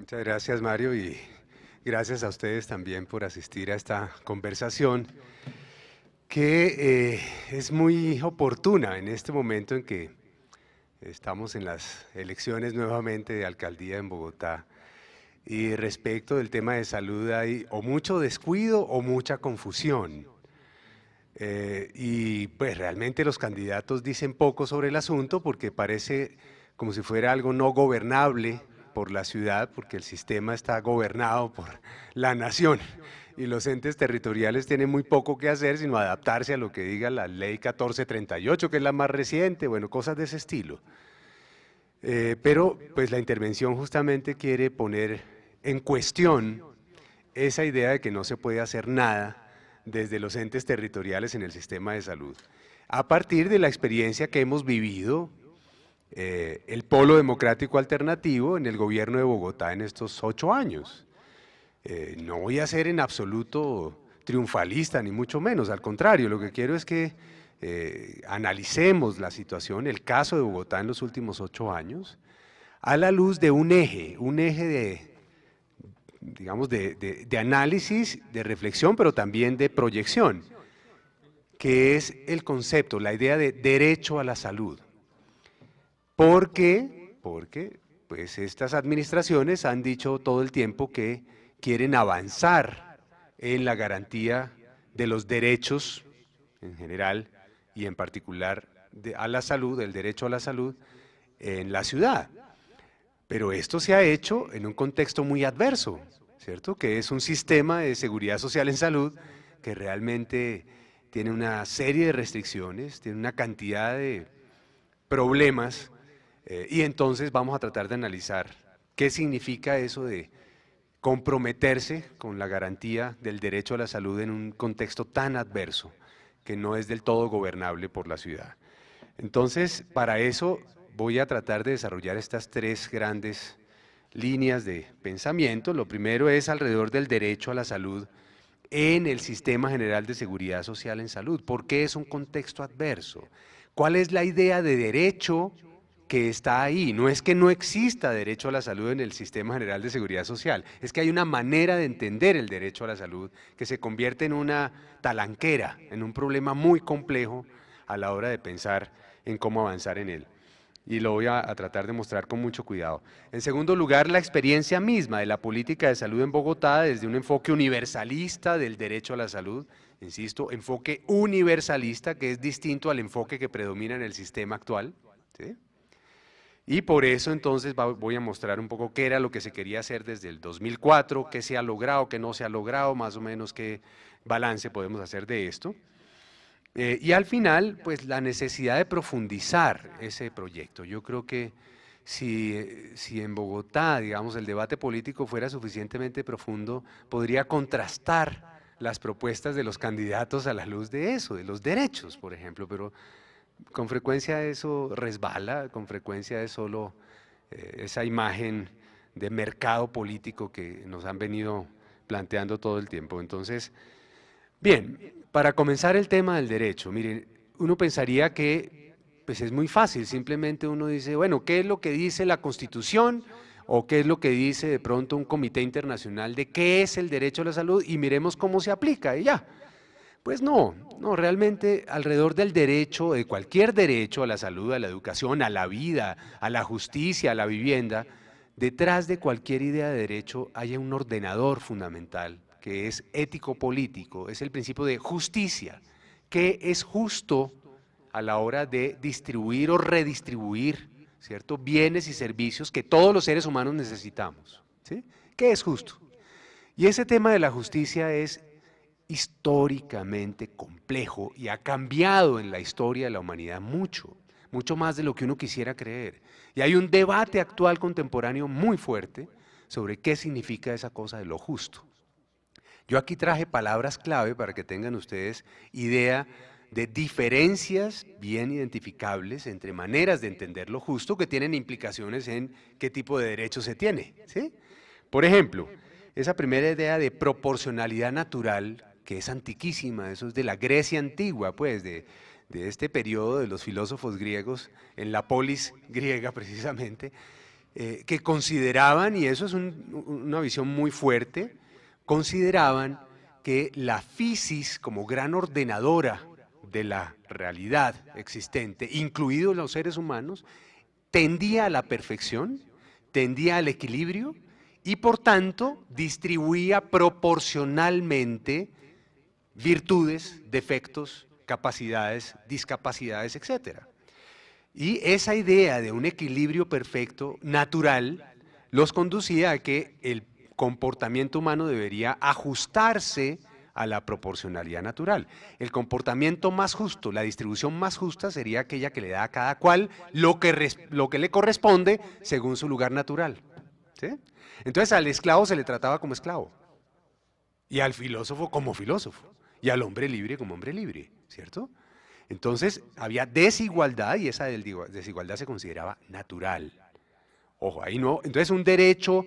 Muchas gracias, Mario, y gracias a ustedes también por asistir a esta conversación que es muy oportuna en este momento en que estamos en las elecciones nuevamente de alcaldía en Bogotá. Y respecto del tema de salud hay o mucho descuido o mucha confusión. Y pues realmente los candidatos dicen poco sobre el asunto porque parece como si fuera algo no gobernable por la ciudad, porque el sistema está gobernado por la nación y los entes territoriales tienen muy poco que hacer sino adaptarse a lo que diga la ley 1438, que es la más reciente, bueno, cosas de ese estilo. Pero pues la intervención justamente quiere poner en cuestión esa idea de que no se puede hacer nada desde los entes territoriales en el sistema de salud, a partir de la experiencia que hemos vivido el Polo Democrático Alternativo en el gobierno de Bogotá en estos 8 años. No voy a ser en absoluto triunfalista, ni mucho menos, al contrario, lo que quiero es que analicemos la situación, el caso de Bogotá en los últimos 8 años, a la luz de un eje de, digamos, de análisis, de reflexión, pero también de proyección, que es el concepto, la idea de derecho a la salud. ¿Por qué? Porque pues, estas administraciones han dicho todo el tiempo que quieren avanzar en la garantía de los derechos en general y en particular a la salud, el derecho a la salud en la ciudad. Pero esto se ha hecho en un contexto muy adverso, ¿cierto? Que es un sistema de seguridad social en salud que realmente tiene una serie de restricciones, tiene una cantidad de problemas, y entonces vamos a tratar de analizar qué significa eso de comprometerse con la garantía del derecho a la salud en un contexto tan adverso que no es del todo gobernable por la ciudad. Entonces, para eso voy a tratar de desarrollar estas tres grandes líneas de pensamiento. Lo primero es alrededor del derecho a la salud en el Sistema General de Seguridad Social en Salud. ¿Por qué es un contexto adverso? ¿Cuál es la idea de derecho que está ahí? No es que no exista derecho a la salud en el Sistema General de Seguridad Social, es que hay una manera de entender el derecho a la salud que se convierte en una talanquera, en un problema muy complejo a la hora de pensar en cómo avanzar en él. Y lo voy a tratar de mostrar con mucho cuidado. En segundo lugar, la experiencia misma de la política de salud en Bogotá desde un enfoque universalista del derecho a la salud, insisto, enfoque universalista que es distinto al enfoque que predomina en el sistema actual, ¿sí? Y por eso entonces voy a mostrar un poco qué era lo que se quería hacer desde el 2004, qué se ha logrado, qué no se ha logrado, más o menos qué balance podemos hacer de esto. Y al final, pues la necesidad de profundizar ese proyecto. Yo creo que si en Bogotá, digamos, el debate político fuera suficientemente profundo, podría contrastar las propuestas de los candidatos a la luz de eso, de los derechos, por ejemplo, pero con frecuencia eso resbala, con frecuencia es solo esa imagen de mercado político que nos han venido planteando todo el tiempo. Entonces, bien, para comenzar el tema del derecho, miren, uno pensaría que pues es muy fácil, simplemente uno dice, bueno, ¿qué es lo que dice la Constitución? ¿O qué es lo que dice de pronto un comité internacional de qué es el derecho a la salud? Y miremos cómo se aplica y ya. Pues no, no, realmente alrededor del derecho, de cualquier derecho a la salud, a la educación, a la vida, a la justicia, a la vivienda, detrás de cualquier idea de derecho hay un ordenador fundamental, que es ético-político, es el principio de justicia, que es justo a la hora de distribuir o redistribuir, ¿cierto?, bienes y servicios que todos los seres humanos necesitamos, ¿sí? ¿Qué es justo? Y ese tema de la justicia es históricamente complejo y ha cambiado en la historia de la humanidad mucho, mucho más de lo que uno quisiera creer. Y hay un debate actual contemporáneo muy fuerte sobre qué significa esa cosa de lo justo. Yo aquí traje palabras clave para que tengan ustedes idea de diferencias bien identificables entre maneras de entender lo justo que tienen implicaciones en qué tipo de derecho se tiene, ¿sí? Por ejemplo, esa primera idea de proporcionalidad natural, que es antiquísima, eso es de la Grecia antigua, pues, de este periodo de los filósofos griegos, en la polis griega precisamente, que consideraban, y eso es una visión muy fuerte, consideraban que la fisis como gran ordenadora de la realidad existente, incluidos los seres humanos, tendía a la perfección, tendía al equilibrio y por tanto distribuía proporcionalmente virtudes, defectos, capacidades, discapacidades, etc. Y esa idea de un equilibrio perfecto, natural, los conducía a que el comportamiento humano debería ajustarse a la proporcionalidad natural. El comportamiento más justo, la distribución más justa sería aquella que le da a cada cual lo que le corresponde según su lugar natural. ¿Sí? Entonces al esclavo se le trataba como esclavo, y al filósofo como filósofo, y al hombre libre como hombre libre, ¿cierto? Entonces había desigualdad y esa desigualdad se consideraba natural. Ojo, ahí no. Entonces un derecho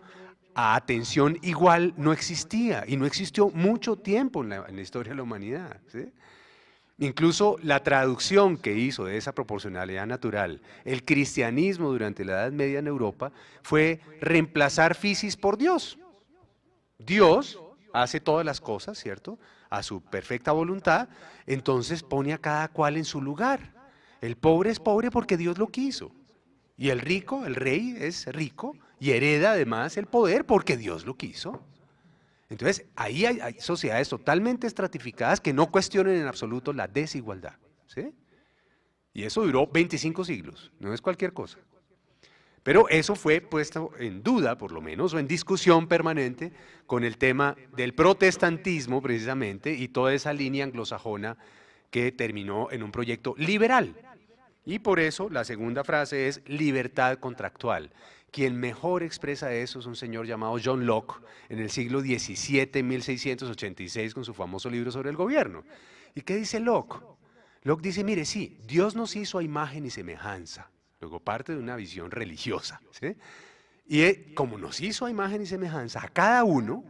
a atención igual no existía y no existió mucho tiempo en la historia de la humanidad. ¿Sí? Incluso la traducción que hizo de esa proporcionalidad natural el cristianismo durante la Edad Media en Europa fue reemplazar fisis por Dios. Dios hace todas las cosas, ¿cierto?, a su perfecta voluntad, entonces pone a cada cual en su lugar. El pobre es pobre porque Dios lo quiso. Y el rico, el rey, es rico y hereda además el poder porque Dios lo quiso. Entonces, ahí hay sociedades totalmente estratificadas que no cuestionan en absoluto la desigualdad. ¿Sí? Y eso duró 25 siglos, no es cualquier cosa. Pero eso fue puesto en duda, por lo menos, o en discusión permanente con el tema del protestantismo, precisamente, y toda esa línea anglosajona que terminó en un proyecto liberal. Y por eso la segunda frase es libertad contractual. Quien mejor expresa eso es un señor llamado John Locke en el siglo XVII, 1686, con su famoso libro sobre el gobierno. ¿Y qué dice Locke? Locke dice, mire, sí, Dios nos hizo a imagen y semejanza. Luego parte de una visión religiosa. ¿Sí? Y como nos hizo a imagen y semejanza a cada uno,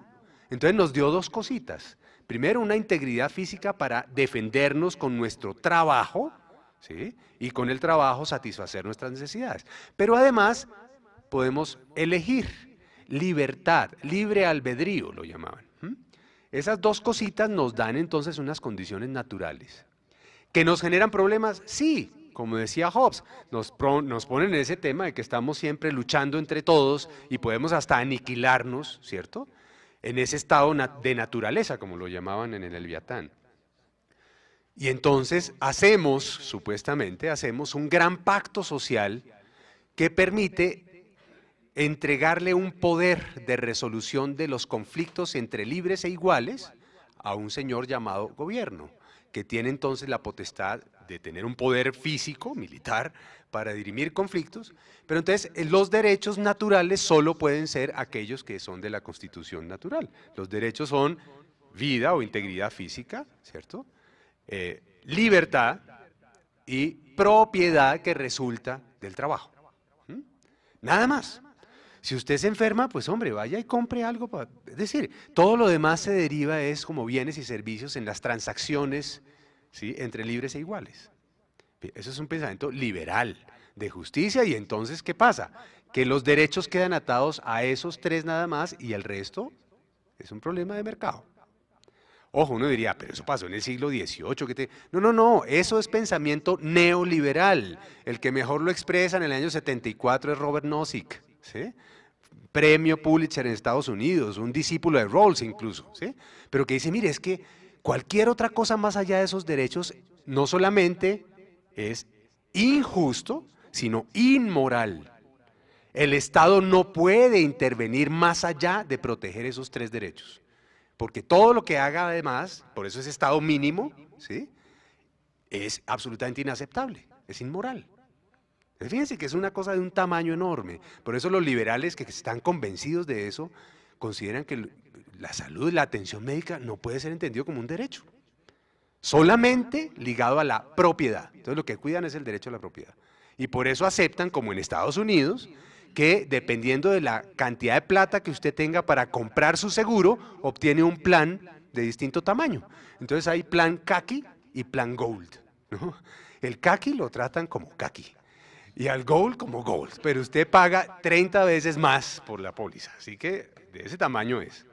entonces nos dio dos cositas. Primero, una integridad física para defendernos con nuestro trabajo, ¿sí? Y con el trabajo satisfacer nuestras necesidades. Pero además podemos elegir libertad, libre albedrío lo llamaban. Esas dos cositas nos dan entonces unas condiciones naturales. ¿Que nos generan problemas? Sí. Como decía Hobbes, nos ponen en ese tema de que estamos siempre luchando entre todos y podemos hasta aniquilarnos, ¿cierto?, en ese estado de naturaleza, como lo llamaban en el Leviatán. Y entonces supuestamente hacemos un gran pacto social que permite entregarle un poder de resolución de los conflictos entre libres e iguales a un señor llamado gobierno, que tiene entonces la potestad de tener un poder físico, militar, para dirimir conflictos, pero entonces los derechos naturales solo pueden ser aquellos que son de la Constitución natural. Los derechos son vida o integridad física, ¿cierto?, libertad y propiedad que resulta del trabajo. Nada más. Si usted se enferma, pues hombre, vaya y compre algo. Es decir, todo lo demás se deriva es como bienes y servicios en las transacciones, ¿sí?, entre libres e iguales. Eso es un pensamiento liberal, de justicia, y entonces, ¿qué pasa? Que los derechos quedan atados a esos tres nada más y el resto es un problema de mercado. Ojo, uno diría, pero eso pasó en el siglo XVIII. No, eso es pensamiento neoliberal. El que mejor lo expresa en el año 74 es Robert Nozick, ¿sí?, premio Pulitzer en Estados Unidos, un discípulo de Rawls incluso, ¿sí?, pero que dice, mire, es que cualquier otra cosa más allá de esos derechos no solamente es injusto, sino inmoral. El Estado no puede intervenir más allá de proteger esos tres derechos, porque todo lo que haga además, por eso es Estado mínimo, ¿sí?, es absolutamente inaceptable, es inmoral. Fíjense que es una cosa de un tamaño enorme. Por eso los liberales que están convencidos de eso consideran que la salud, la atención médica no puede ser entendido como un derecho, solamente ligado a la propiedad. Entonces lo que cuidan es el derecho a la propiedad. Y por eso aceptan, como en Estados Unidos, que dependiendo de la cantidad de plata que usted tenga para comprar su seguro, obtiene un plan de distinto tamaño. Entonces hay plan Khaki y plan Gold, ¿no? El Khaki lo tratan como Khaki. y al Gold como Gold, pero usted paga 30 veces más por la póliza, así que de ese tamaño es.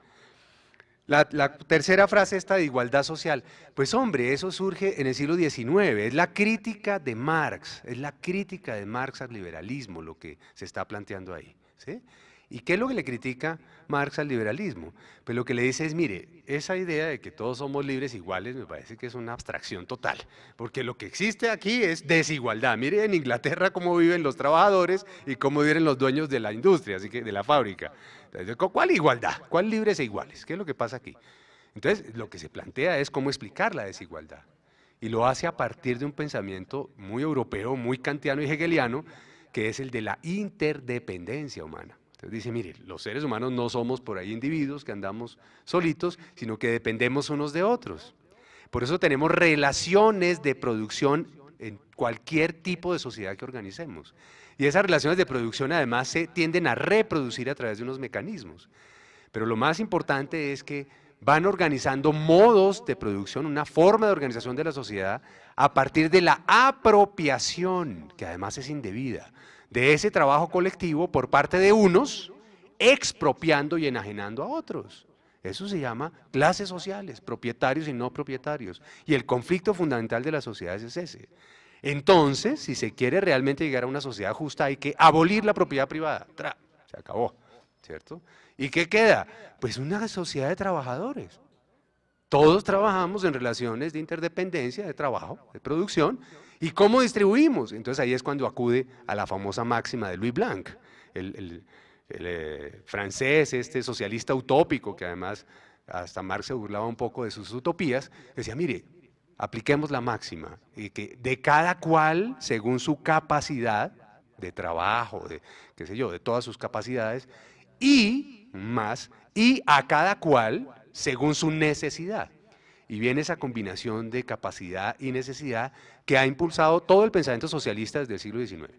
La tercera frase esta de igualdad social, pues hombre, eso surge en el siglo XIX, es la crítica de Marx, es la crítica de Marx al liberalismo lo que se está planteando ahí, ¿sí? ¿Y qué es lo que le critica Marx al liberalismo? Pues lo que le dice es, mire, esa idea de que todos somos libres iguales me parece que es una abstracción total, porque lo que existe aquí es desigualdad. Mire en Inglaterra cómo viven los trabajadores y cómo viven los dueños de la industria, así que de la fábrica. Entonces, ¿cuál igualdad? ¿Cuál libres e iguales? ¿Qué es lo que pasa aquí? Entonces, lo que se plantea es cómo explicar la desigualdad. Y lo hace a partir de un pensamiento muy europeo, muy kantiano y hegeliano, que es el de la interdependencia humana. Entonces dice, mire, los seres humanos no somos por ahí individuos que andamos solitos, sino que dependemos unos de otros. Por eso tenemos relaciones de producción en cualquier tipo de sociedad que organicemos. Y esas relaciones de producción además se tienden a reproducir a través de unos mecanismos. Pero lo más importante es que van organizando modos de producción, una forma de organización de la sociedad a partir de la apropiación, que además es indebida, de ese trabajo colectivo por parte de unos, expropiando y enajenando a otros. Eso se llama clases sociales, propietarios y no propietarios. Y el conflicto fundamental de las sociedades es ese. Entonces, si se quiere realmente llegar a una sociedad justa, hay que abolir la propiedad privada. Se acabó, ¿cierto? ¿Y qué queda? Pues una sociedad de trabajadores. Todos trabajamos en relaciones de interdependencia, de trabajo, de producción. ¿Y cómo distribuimos? Entonces ahí es cuando acude a la famosa máxima de Louis Blanc, el francés, este socialista utópico, que además hasta Marx se burlaba un poco de sus utopías, decía, mire, apliquemos la máxima, y que de cada cual, según su capacidad de trabajo, de qué sé yo, de todas sus capacidades, y más, y a cada cual según su necesidad. Y viene esa combinación de capacidad y necesidad que ha impulsado todo el pensamiento socialista desde el siglo XIX.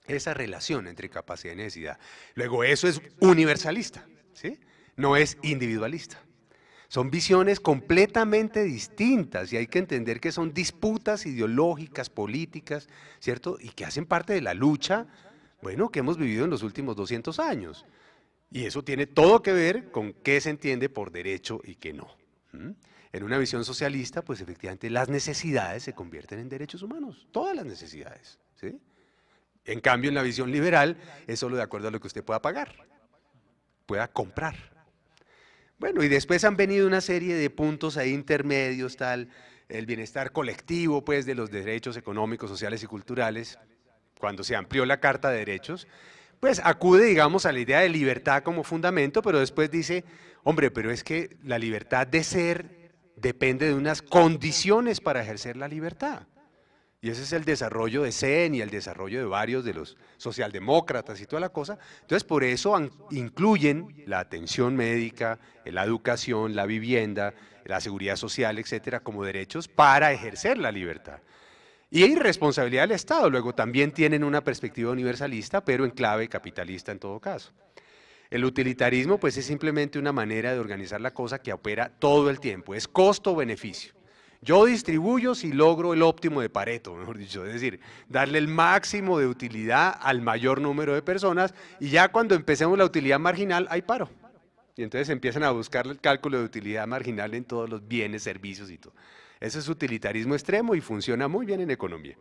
Esa relación entre capacidad y necesidad. Luego eso es universalista, ¿sí? No es individualista. Son visiones completamente distintas y hay que entender que son disputas ideológicas, políticas, ¿cierto? Y que hacen parte de la lucha, bueno, que hemos vivido en los últimos 200 años. Y eso tiene todo que ver con qué se entiende por derecho y qué no. En una visión socialista, pues efectivamente las necesidades se convierten en derechos humanos, todas las necesidades, ¿sí? En cambio, en la visión liberal, es solo de acuerdo a lo que usted pueda pagar, pueda comprar. Bueno, y después han venido una serie de puntos ahí intermedios, tal, el bienestar colectivo, pues, de los derechos económicos, sociales y culturales, cuando se amplió la Carta de Derechos, pues acude, digamos, a la idea de libertad como fundamento, pero después dice, hombre, pero es que la libertad de ser depende de unas condiciones para ejercer la libertad. Y ese es el desarrollo de CEN y el desarrollo de varios de los socialdemócratas y toda la cosa. Entonces, por eso incluyen la atención médica, la educación, la vivienda, la seguridad social, etcétera, como derechos para ejercer la libertad. Y hay responsabilidad del Estado, luego también tienen una perspectiva universalista, pero en clave capitalista en todo caso. El utilitarismo pues es simplemente una manera de organizar la cosa que opera todo el tiempo, es costo-beneficio. Yo distribuyo si logro el óptimo de Pareto, mejor dicho, es decir, darle el máximo de utilidad al mayor número de personas y ya cuando empecemos la utilidad marginal, hay paro. Y entonces empiezan a buscar el cálculo de utilidad marginal en todos los bienes, servicios y todo. Ese es utilitarismo extremo y funciona muy bien en economía.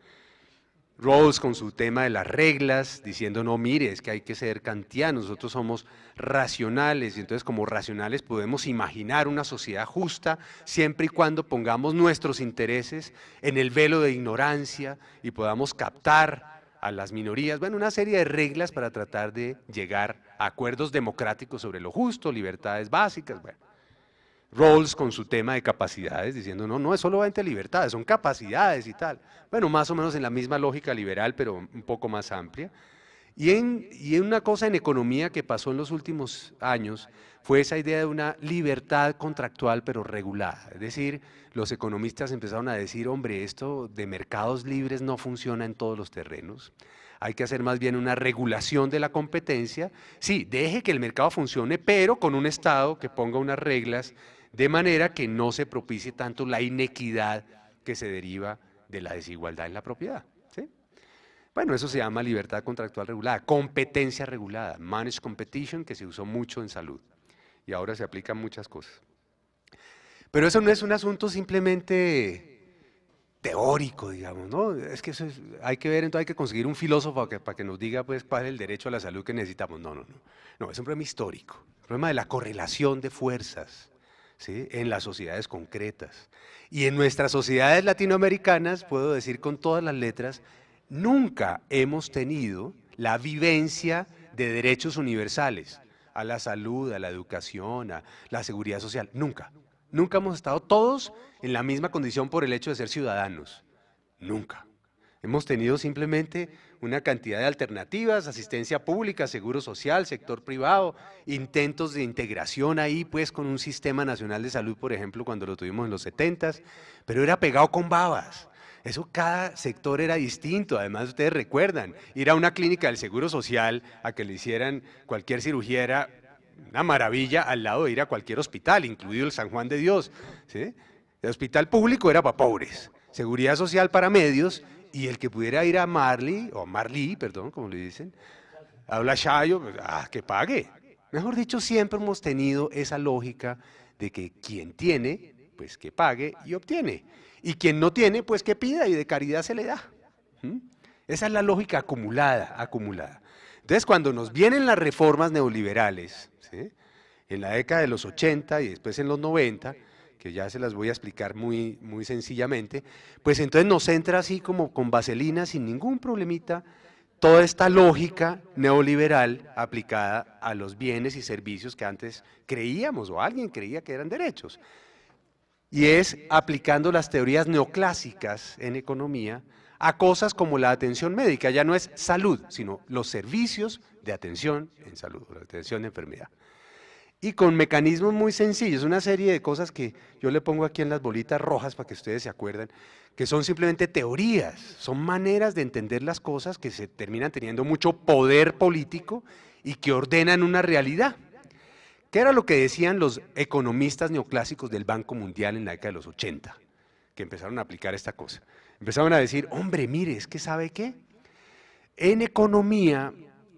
Rawls con su tema de las reglas, diciendo, no, mire, es que hay que ser kantianos, nosotros somos racionales, y entonces como racionales podemos imaginar una sociedad justa siempre y cuando pongamos nuestros intereses en el velo de ignorancia y podamos captar a las minorías, bueno, una serie de reglas para tratar de llegar a acuerdos democráticos sobre lo justo, libertades básicas, bueno. Rawls con su tema de capacidades, diciendo, no, no es solamente libertades, son capacidades y tal. Bueno, más o menos en la misma lógica liberal, pero un poco más amplia. Y en una cosa en economía que pasó en los últimos años, fue esa idea de una libertad contractual pero regulada. Es decir, los economistas empezaron a decir, hombre, esto de mercados libres no funciona en todos los terrenos. Hay que hacer más bien una regulación de la competencia. Sí, deje que el mercado funcione, pero con un Estado que ponga unas reglas de manera que no se propicie tanto la inequidad que se deriva de la desigualdad en la propiedad, ¿sí? Bueno, eso se llama libertad contractual regulada, competencia regulada, managed competition, que se usó mucho en salud y ahora se aplican muchas cosas. Pero eso no es un asunto simplemente teórico, digamos, ¿no? Es que eso hay que ver, entonces hay que conseguir un filósofo para que nos diga pues cuál es el derecho a la salud que necesitamos. No, no, no. No, es un problema histórico, un problema de la correlación de fuerzas, ¿sí? En las sociedades concretas. Y en nuestras sociedades latinoamericanas, puedo decir con todas las letras, nunca hemos tenido la vivencia de derechos universales a la salud, a la educación, a la seguridad social. Nunca. Nunca hemos estado todos en la misma condición por el hecho de ser ciudadanos. Nunca. Hemos tenido simplemente una cantidad de alternativas, asistencia pública, seguro social, sector privado, intentos de integración ahí, pues con un sistema nacional de salud, por ejemplo, cuando lo tuvimos en los 70s, pero era pegado con babas. Eso cada sector era distinto, además ustedes recuerdan, ir a una clínica del Seguro Social a que le hicieran cualquier cirugía era una maravilla al lado de ir a cualquier hospital, incluido el San Juan de Dios, ¿sí? El hospital público era para pobres, seguridad social para medios, y el que pudiera ir a Marley, o Marley, perdón, como le dicen, habla Chayo, pues, que pague. Mejor dicho, siempre hemos tenido esa lógica de que quien tiene, pues que pague y obtiene. Y quien no tiene, pues que pida y de caridad se le da. ¿Mm? Esa es la lógica acumulada, acumulada. Entonces, cuando nos vienen las reformas neoliberales, ¿sí? En la década de los 80 y después en los 90, que ya se las voy a explicar muy, muy sencillamente, pues entonces nos entra así como con vaselina, sin ningún problemita, toda esta lógica neoliberal aplicada a los bienes y servicios que antes creíamos o alguien creía que eran derechos. Y es aplicando las teorías neoclásicas en economía a cosas como la atención médica. Ya no es salud, sino los servicios de atención en salud, la atención de enfermedad. Y con mecanismos muy sencillos, una serie de cosas que yo le pongo aquí en las bolitas rojas para que ustedes se acuerden, que son simplemente teorías, son maneras de entender las cosas que se terminan teniendo mucho poder político y que ordenan una realidad. ¿Qué era lo que decían los economistas neoclásicos del Banco Mundial en la década de los 80? Que empezaron a aplicar esta cosa. Empezaron a decir, hombre, mire, es que ¿sabe qué? En economía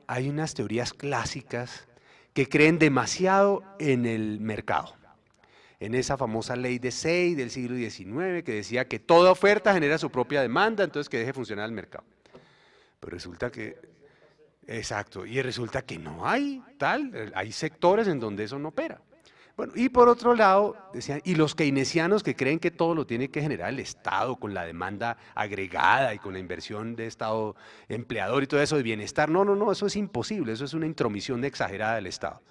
hay unas teorías clásicas que creen demasiado en el mercado, en esa famosa ley de Say del siglo XIX que decía que toda oferta genera su propia demanda, entonces que deje funcionar el mercado. Pero resulta que, exacto, y resulta que no hay tal, hay sectores en donde eso no opera. Bueno, y por otro lado, decían, y los keynesianos que creen que todo lo tiene que generar el Estado con la demanda agregada y con la inversión de Estado empleador y todo eso de bienestar. No, no, no, eso es imposible, eso es una intromisión exagerada del Estado.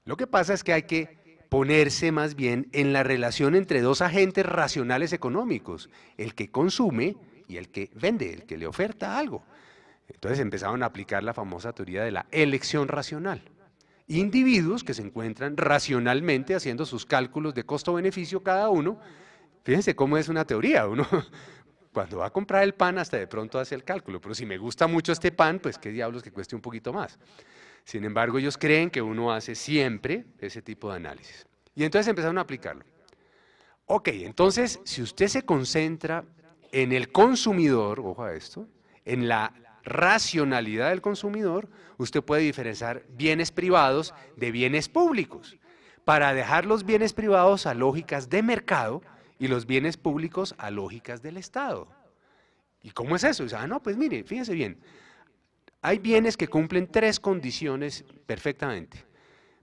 Lo que pasa es que hay que ponerse más bien en la relación entre dos agentes racionales económicos, el que consume y el que vende, el que le oferta algo. Entonces empezaron a aplicar la famosa teoría de la elección racional. Individuos que se encuentran racionalmente haciendo sus cálculos de costo-beneficio cada uno. Fíjense cómo es una teoría, uno cuando va a comprar el pan hasta de pronto hace el cálculo, pero si me gusta mucho este pan, pues qué diablos que cueste un poquito más. Sin embargo, ellos creen que uno hace siempre ese tipo de análisis. Y entonces empezaron a aplicarlo. Ok, entonces, si usted se concentra en el consumidor, ojo a esto, en la racionalidad del consumidor, usted puede diferenciar bienes privados de bienes públicos, para dejar los bienes privados a lógicas de mercado y los bienes públicos a lógicas del Estado. ¿Y cómo es eso? Dice, no, pues mire, fíjese bien, hay bienes que cumplen tres condiciones perfectamente.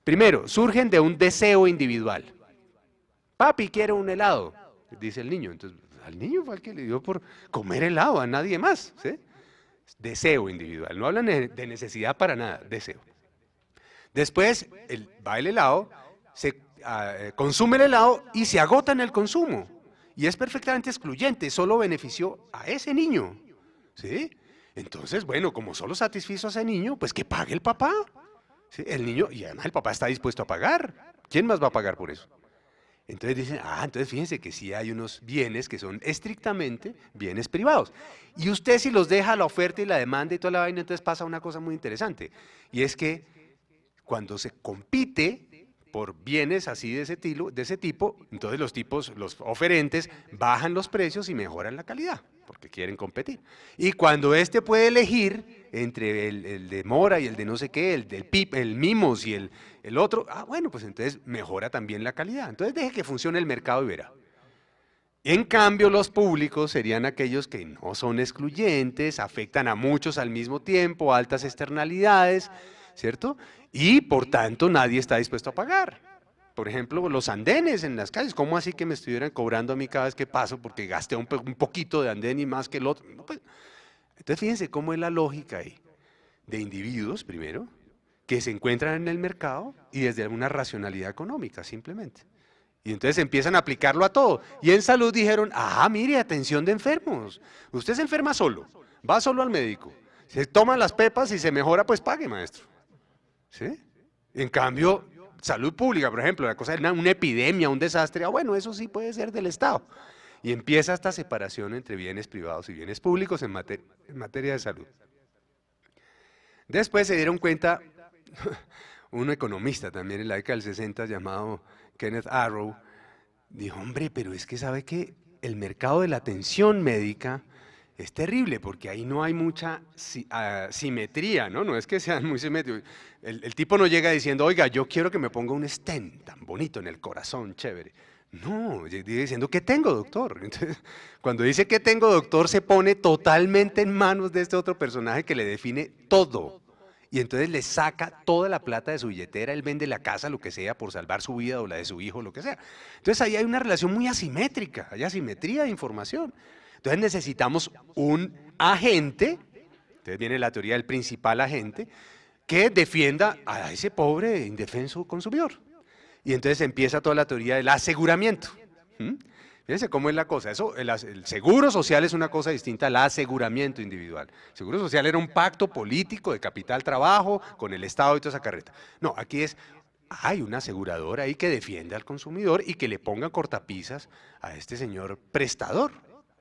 Primero, surgen de un deseo individual. Papi, quiero un helado, dice el niño. Entonces, al niño fue el que le dio por comer helado, a nadie más, ¿sí? Deseo individual, no hablan de necesidad para nada, deseo. Después va el helado, se consume el helado y se agota en el consumo. Y es perfectamente excluyente, solo benefició a ese niño. ¿Sí? Entonces, bueno, como solo satisfizo a ese niño, pues que pague el papá. ¿Sí? El niño, y además el papá está dispuesto a pagar. ¿Quién más va a pagar por eso? Entonces dicen, entonces fíjense que sí hay unos bienes que son estrictamente bienes privados. Y usted si los deja a la oferta y la demanda y toda la vaina, entonces pasa una cosa muy interesante. Y es que cuando se compite por bienes así de ese tipo, entonces los oferentes bajan los precios y mejoran la calidad, porque quieren competir. Y cuando este puede elegir entre el de Mora y el de no sé qué, el Mimos y el otro, bueno, pues entonces mejora también la calidad. Entonces deje que funcione el mercado y verá. En cambio, los públicos serían aquellos que no son excluyentes, afectan a muchos al mismo tiempo, altas externalidades, ¿cierto? Y por tanto nadie está dispuesto a pagar. Por ejemplo, los andenes en las calles, ¿cómo así que me estuvieran cobrando a mí cada vez que paso porque gasté un poquito de andén y más que el otro? No, pues, entonces fíjense cómo es la lógica ahí, de individuos primero, que se encuentran en el mercado y desde una racionalidad económica simplemente. Y entonces empiezan a aplicarlo a todo. Y en salud dijeron, mire, atención de enfermos. Usted se enferma solo, va solo al médico, se toma las pepas y se mejora, pues pague, maestro. ¿Sí? En cambio, salud pública, por ejemplo, la cosa de una epidemia, un desastre, bueno, eso sí puede ser del Estado. Y empieza esta separación entre bienes privados y bienes públicos en materia de salud. Después se dieron cuenta, un economista también en la década del 60 llamado Kenneth Arrow, dijo, hombre, pero es que sabe que el mercado de la atención médica es terrible porque ahí no hay mucha simetría, ¿no? No es que sean muy simétricos. El tipo no llega diciendo, oiga, yo quiero que me ponga un stent tan bonito en el corazón, chévere. No, llega diciendo, ¿qué tengo, doctor? Entonces, cuando dice ¿qué tengo, doctor?, se pone totalmente en manos de este otro personaje que le define todo. Y entonces le saca toda la plata de su billetera, él vende la casa, lo que sea, por salvar su vida o la de su hijo, lo que sea. Entonces ahí hay una relación muy asimétrica, hay asimetría de información. Entonces necesitamos un agente, entonces viene la teoría del principal agente, que defienda a ese pobre indefenso consumidor. Y entonces empieza toda la teoría del aseguramiento. Fíjense cómo es la cosa. El seguro social es una cosa distinta al aseguramiento individual. El seguro social era un pacto político de capital-trabajo con el Estado y toda esa carreta. No, aquí hay una aseguradora ahí que defiende al consumidor y que le ponga cortapisas a este señor prestador.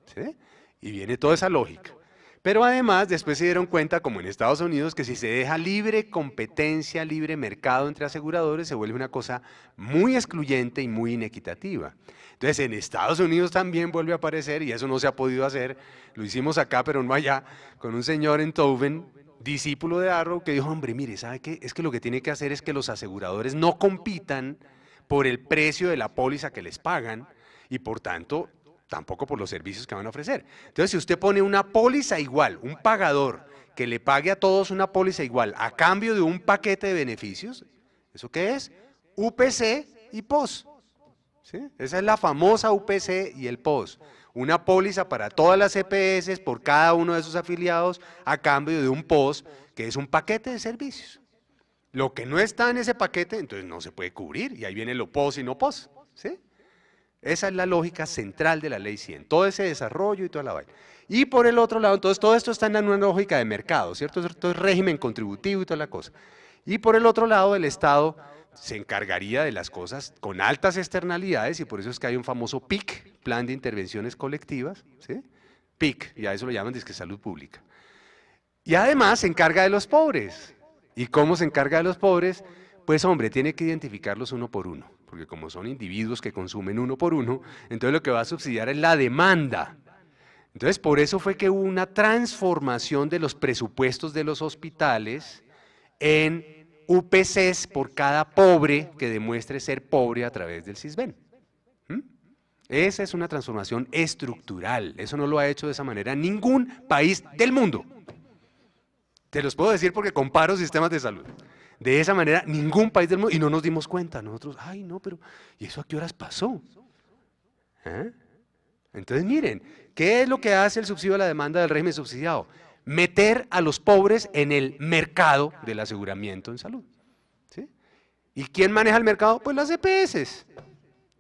¿Sí? Y viene toda esa lógica. Pero además después se dieron cuenta, como en Estados Unidos, que si se deja libre competencia, libre mercado entre aseguradores, se vuelve una cosa muy excluyente y muy inequitativa. Entonces en Estados Unidos también vuelve a aparecer, y eso no se ha podido hacer, lo hicimos acá pero no allá, con un señor en Tobin, discípulo de Arrow, que dijo, hombre, mire, ¿sabe qué? Es que lo que tiene que hacer es que los aseguradores no compitan por el precio de la póliza que les pagan, y por tanto tampoco por los servicios que van a ofrecer. Entonces, si usted pone una póliza igual, un pagador que le pague a todos una póliza igual a cambio de un paquete de beneficios, ¿eso qué es? UPC y POS. ¿Sí? Esa es la famosa UPC y el POS. Una póliza para todas las EPS por cada uno de sus afiliados a cambio de un POS, que es un paquete de servicios. Lo que no está en ese paquete, entonces no se puede cubrir, y ahí viene lo POS y no POS. ¿Sí? Esa es la lógica central de la Ley 100, todo ese desarrollo y toda la vaina. Y por el otro lado, entonces todo esto está en una lógica de mercado, ¿cierto? Esto es régimen contributivo y toda la cosa. Y por el otro lado, el Estado se encargaría de las cosas con altas externalidades, y por eso es que hay un famoso PIC, Plan de Intervenciones Colectivas, ¿sí? PIC, y a eso lo llaman disque salud pública. Y además se encarga de los pobres. ¿Y cómo se encarga de los pobres? Pues hombre, tiene que identificarlos uno por uno, porque como son individuos que consumen uno por uno, entonces lo que va a subsidiar es la demanda. Entonces por eso fue que hubo una transformación de los presupuestos de los hospitales en UPCs por cada pobre que demuestre ser pobre a través del Sisbén. Esa es una transformación estructural, eso no lo ha hecho de esa manera ningún país del mundo. Te los puedo decir porque comparo sistemas de salud. De esa manera, ningún país del mundo, y no nos dimos cuenta, nosotros, ay no, pero, ¿y eso a qué horas pasó? Entonces miren, ¿qué es lo que hace el subsidio a la demanda del régimen subsidiado? Meter a los pobres en el mercado del aseguramiento en salud. ¿Sí? ¿Y quién maneja el mercado? Pues las EPS,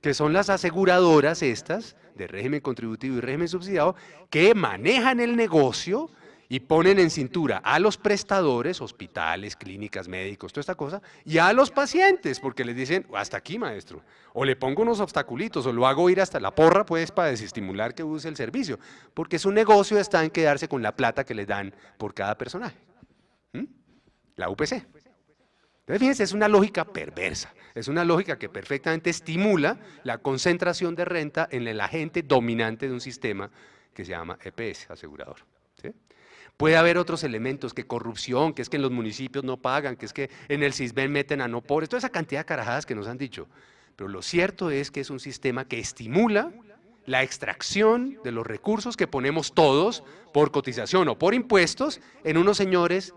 que son las aseguradoras estas, de régimen contributivo y régimen subsidiado, que manejan el negocio y ponen en cintura a los prestadores, hospitales, clínicas, médicos, toda esta cosa, y a los pacientes, porque les dicen, hasta aquí maestro, o le pongo unos obstaculitos, o lo hago ir hasta la porra, pues, para desestimular que use el servicio, porque su negocio está en quedarse con la plata que les dan por cada personaje. La UPC. Entonces, fíjense, es una lógica perversa, es una lógica que perfectamente estimula la concentración de renta en el agente dominante de un sistema que se llama EPS, asegurador. ¿Sí? Puede haber otros elementos, que corrupción, que es que en los municipios no pagan, que es que en el Sisbén meten a no pobres, toda esa cantidad de carajadas que nos han dicho. Pero lo cierto es que es un sistema que estimula la extracción de los recursos que ponemos todos por cotización o por impuestos en unos señores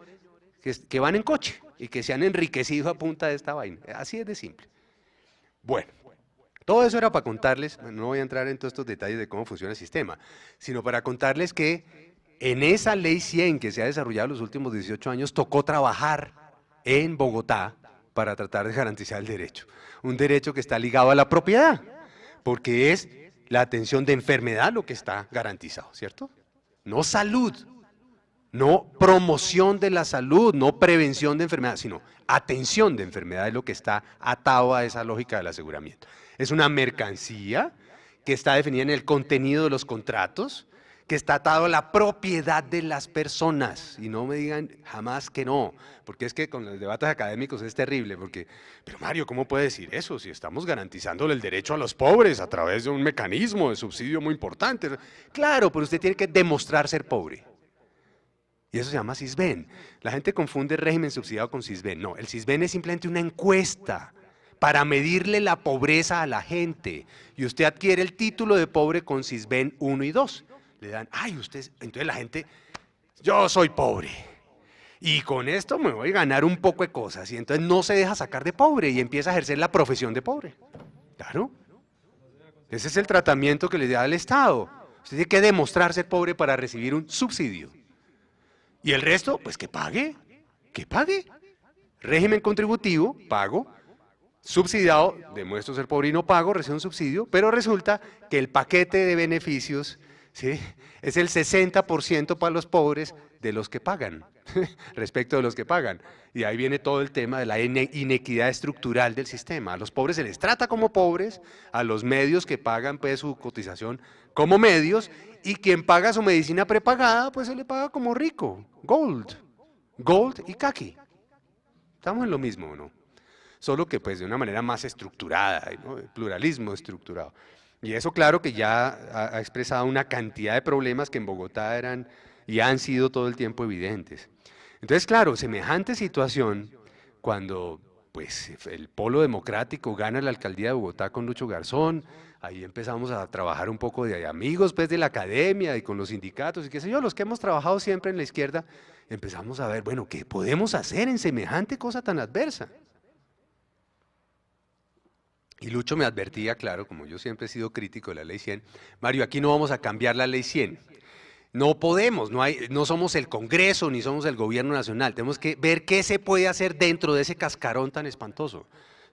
que van en coche y que se han enriquecido a punta de esta vaina. Así es de simple. Bueno, todo eso era para contarles, no voy a entrar en todos estos detalles de cómo funciona el sistema, sino para contarles que en esa ley 100 que se ha desarrollado en los últimos 18 años, tocó trabajar en Bogotá para tratar de garantizar el derecho. Un derecho que está ligado a la propiedad, porque es la atención de enfermedad lo que está garantizado, ¿cierto? No salud, no promoción de la salud, no prevención de enfermedad, sino atención de enfermedad es lo que está atado a esa lógica del aseguramiento. Es una mercancía que está definida en el contenido de los contratos, que está atado a la propiedad de las personas, y no me digan jamás que no, porque es que con los debates académicos es terrible, porque, pero Mario, ¿cómo puede decir eso si estamos garantizándole el derecho a los pobres a través de un mecanismo de subsidio muy importante? Claro, pero usted tiene que demostrar ser pobre, y eso se llama Sisbén. La gente confunde régimen subsidiado con Sisbén. No, el Sisbén es simplemente una encuesta para medirle la pobreza a la gente, y usted adquiere el título de pobre con Sisbén 1 y 2. Le dan, ay, usted, entonces la gente, yo soy pobre, y con esto me voy a ganar un poco de cosas, y entonces no se deja sacar de pobre, y empieza a ejercer la profesión de pobre. Claro, ese es el tratamiento que le da el Estado. Usted tiene que demostrar ser pobre para recibir un subsidio. Y el resto, pues que pague, que pague. Régimen contributivo, pago. Subsidiado, demuestro ser pobre y no pago, recibo un subsidio, pero resulta que el paquete de beneficios, ¿sí?, es el 60% para los pobres de los que pagan, respecto de los que pagan. Y ahí viene todo el tema de la inequidad estructural del sistema. A los pobres se les trata como pobres, a los medios que pagan pues su cotización como medios, y quien paga su medicina prepagada, pues se le paga como rico, gold y kaki. Estamos en lo mismo, ¿no? Solo que pues de una manera más estructurada, ¿no? El pluralismo estructurado. Y eso claro que ya ha expresado una cantidad de problemas que en Bogotá eran y han sido todo el tiempo evidentes. Entonces claro, semejante situación, cuando pues el polo democrático gana la alcaldía de Bogotá con Lucho Garzón, ahí empezamos a trabajar un poco de amigos pues de la academia y con los sindicatos y qué sé yo, los que hemos trabajado siempre en la izquierda, empezamos a ver, bueno, ¿qué podemos hacer en semejante cosa tan adversa? Y Lucho me advertía, claro, como yo siempre he sido crítico de la Ley 100, Mario, aquí no vamos a cambiar la Ley 100. No podemos, no somos el Congreso ni somos el Gobierno Nacional, tenemos que ver qué se puede hacer dentro de ese cascarón tan espantoso.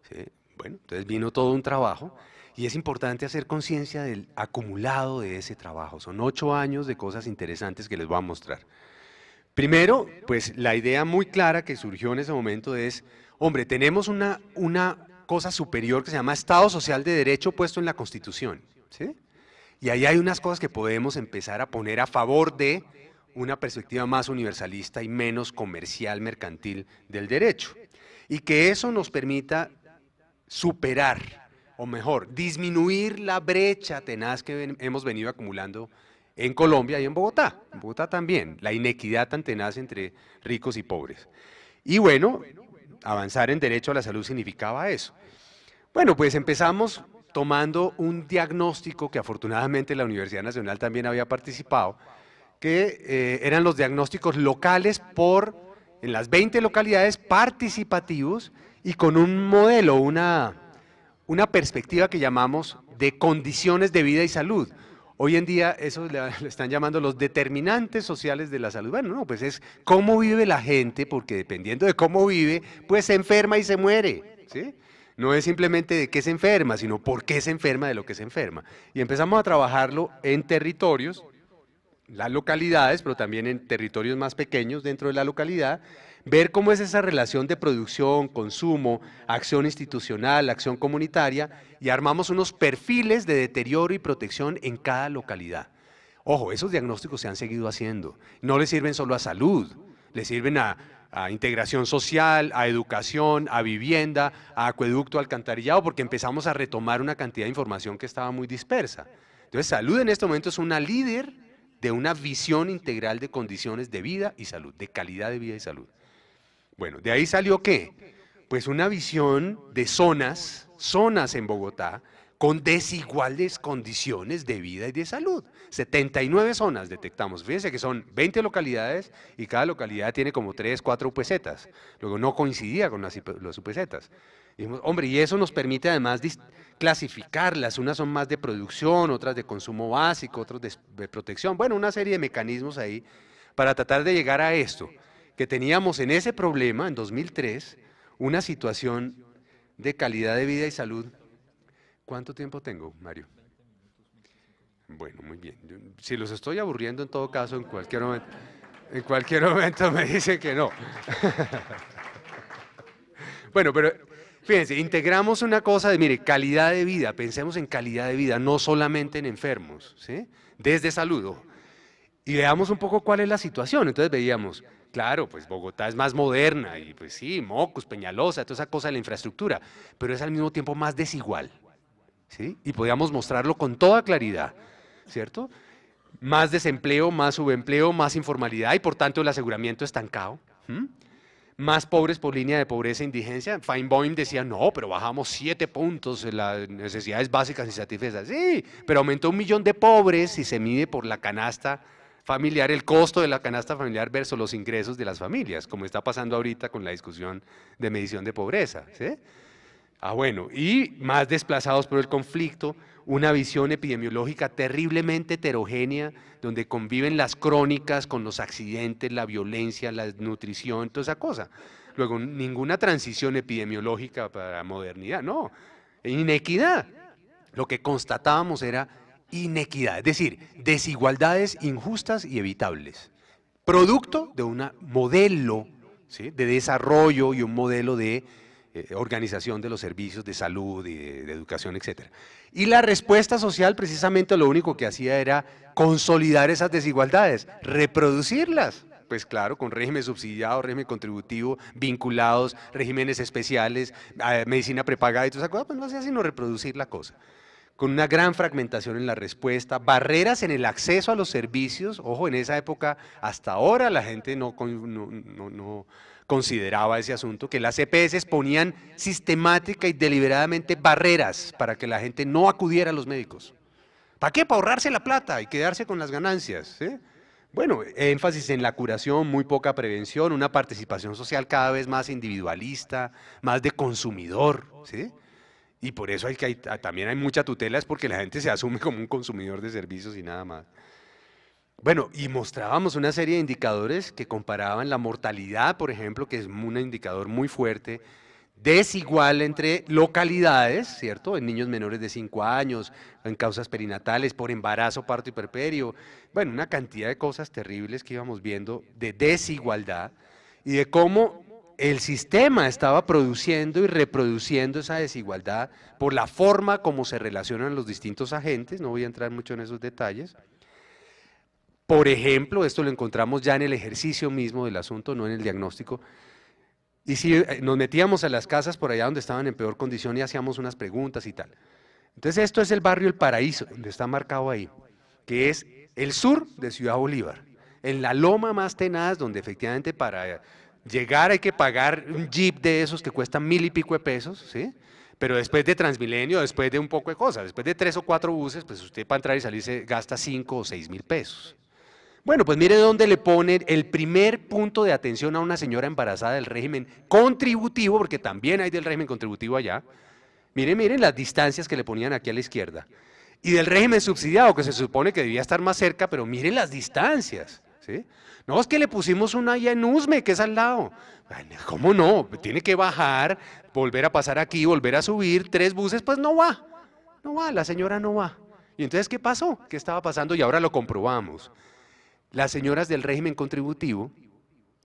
¿Sí? Bueno, entonces vino todo un trabajo y es importante hacer conciencia del acumulado de ese trabajo. Son 8 años de cosas interesantes que les voy a mostrar. Primero, pues la idea muy clara que surgió en ese momento es, hombre, tenemos una cosa superior que se llama Estado Social de Derecho puesto en la Constitución, ¿sí? Y ahí hay unas cosas que podemos empezar a poner a favor de una perspectiva más universalista y menos comercial, mercantil del derecho. Y que eso nos permita superar, o mejor, disminuir la brecha tenaz que hemos venido acumulando en Colombia y en Bogotá también, la inequidad tan tenaz entre ricos y pobres. Y bueno, avanzar en derecho a la salud significaba eso. Bueno, pues empezamos tomando un diagnóstico que afortunadamente la Universidad Nacional también había participado, que eran los diagnósticos locales en las 20 localidades participativos y con un modelo, una perspectiva que llamamos de condiciones de vida y salud. Hoy en día eso le están llamando los determinantes sociales de la salud. Bueno, no, pues es cómo vive la gente, porque dependiendo de cómo vive, pues se enferma y se muere, ¿sí? No es simplemente de qué se enferma, sino por qué se enferma de lo que se enferma. Y empezamos a trabajarlo en territorios, las localidades, pero también en territorios más pequeños dentro de la localidad, ver cómo es esa relación de producción, consumo, acción institucional, acción comunitaria, y armamos unos perfiles de deterioro y protección en cada localidad. Ojo, esos diagnósticos se han seguido haciendo, no le sirven solo a salud, le sirven a a integración social, a educación, a vivienda, a acueducto, alcantarillado, porque empezamos a retomar una cantidad de información que estaba muy dispersa. Entonces, salud en este momento es una líder de una visión integral de condiciones de vida y salud, de calidad de vida y salud. Bueno, ¿de ahí salió qué? Pues una visión de zonas en Bogotá, con desiguales condiciones de vida y de salud. 79 zonas detectamos. Fíjense que son 20 localidades y cada localidad tiene como 3, 4 UPZs. Luego no coincidía con las UPZs. Dijimos, hombre, y eso nos permite además clasificarlas. Unas son más de producción, otras de consumo básico, otras de protección. Bueno, una serie de mecanismos ahí para tratar de llegar a esto, que teníamos en ese problema, en 2003, una situación de calidad de vida y salud. ¿Cuánto tiempo tengo, Mario? Bueno, muy bien. Si los estoy aburriendo, en todo caso, en cualquier momento me dice que no. Bueno, pero fíjense, integramos una cosa de, mire, calidad de vida, pensemos en calidad de vida, no solamente en enfermos, ¿sí? Desde salud, ojo. Y veamos un poco cuál es la situación. Entonces veíamos, claro, pues Bogotá es más moderna y pues sí, Mocus, Peñalosa, toda esa cosa de la infraestructura, pero es al mismo tiempo más desigual, ¿sí? Y podíamos mostrarlo con toda claridad, ¿cierto? Más desempleo, más subempleo, más informalidad y por tanto el aseguramiento estancado. Más pobres por línea de pobreza e indigencia. Feinboim decía, no, pero bajamos 7 puntos en las necesidades básicas y satisfechas. Sí, pero aumentó 1 millón de pobres si se mide por la canasta familiar, el costo de la canasta familiar versus los ingresos de las familias, como está pasando ahorita con la discusión de medición de pobreza, ¿sí? Bueno, y más desplazados por el conflicto, una visión epidemiológica terriblemente heterogénea, donde conviven las crónicas con los accidentes, la violencia, la desnutrición, toda esa cosa. Luego, ninguna transición epidemiológica para modernidad, no, inequidad. Lo que constatábamos era inequidad, es decir, desigualdades injustas y evitables, producto de un modelo, ¿sí?, de desarrollo y un modelo de organización de los servicios de salud y de educación, etc. Y la respuesta social precisamente lo único que hacía era consolidar esas desigualdades, reproducirlas. Pues claro, con régimen subsidiado, régimen contributivo, vinculados, regímenes especiales, medicina prepagada y toda esa cosa, pues no hacía sino reproducir la cosa. Con una gran fragmentación en la respuesta, barreras en el acceso a los servicios. Ojo, en esa época, hasta ahora la gente no consideraba ese asunto, que las EPS ponían sistemática y deliberadamente barreras para que la gente no acudiera a los médicos. ¿Para qué? Para ahorrarse la plata y quedarse con las ganancias, ¿sí? Bueno, énfasis en la curación, muy poca prevención, una participación social cada vez más individualista, más de consumidor, ¿sí? Y por eso también hay mucha tutela, es porque la gente se asume como un consumidor de servicios y nada más. Bueno, y mostrábamos una serie de indicadores que comparaban la mortalidad, por ejemplo, que es un indicador muy fuerte, desigual entre localidades, ¿cierto? En niños menores de 5 años, en causas perinatales, por embarazo, parto y puerperio. Bueno, una cantidad de cosas terribles que íbamos viendo de desigualdad y de cómo el sistema estaba produciendo y reproduciendo esa desigualdad por la forma como se relacionan los distintos agentes. No voy a entrar mucho en esos detalles. Por ejemplo, esto lo encontramos ya en el ejercicio mismo del asunto, no en el diagnóstico. Y si nos metíamos a las casas por allá donde estaban en peor condición y hacíamos unas preguntas y tal. Entonces esto es el barrio El Paraíso, donde está marcado ahí, que es el sur de Ciudad Bolívar, en la loma más tenaz, donde efectivamente para llegar hay que pagar un jeep de esos que cuestan 1000 y pico de pesos, ¿sí? Pero después de Transmilenio, después de un poco de cosas, después de 3 o 4 buses, pues usted para entrar y salir se gasta 5 o 6.000 pesos. Bueno, pues mire dónde le ponen el primer punto de atención a una señora embarazada del régimen contributivo, porque también hay del régimen contributivo allá. Miren las distancias que le ponían aquí a la izquierda. Y del régimen subsidiado, que se supone que debía estar más cerca, pero miren las distancias, ¿sí? No, es que le pusimos una allá en Usme, que es al lado. ¿Cómo no? Tiene que bajar, volver a pasar aquí, volver a subir, 3 buses, pues no va, la señora no va. ¿Y entonces qué pasó? ¿Qué estaba pasando? Y ahora lo comprobamos. Las señoras del régimen contributivo,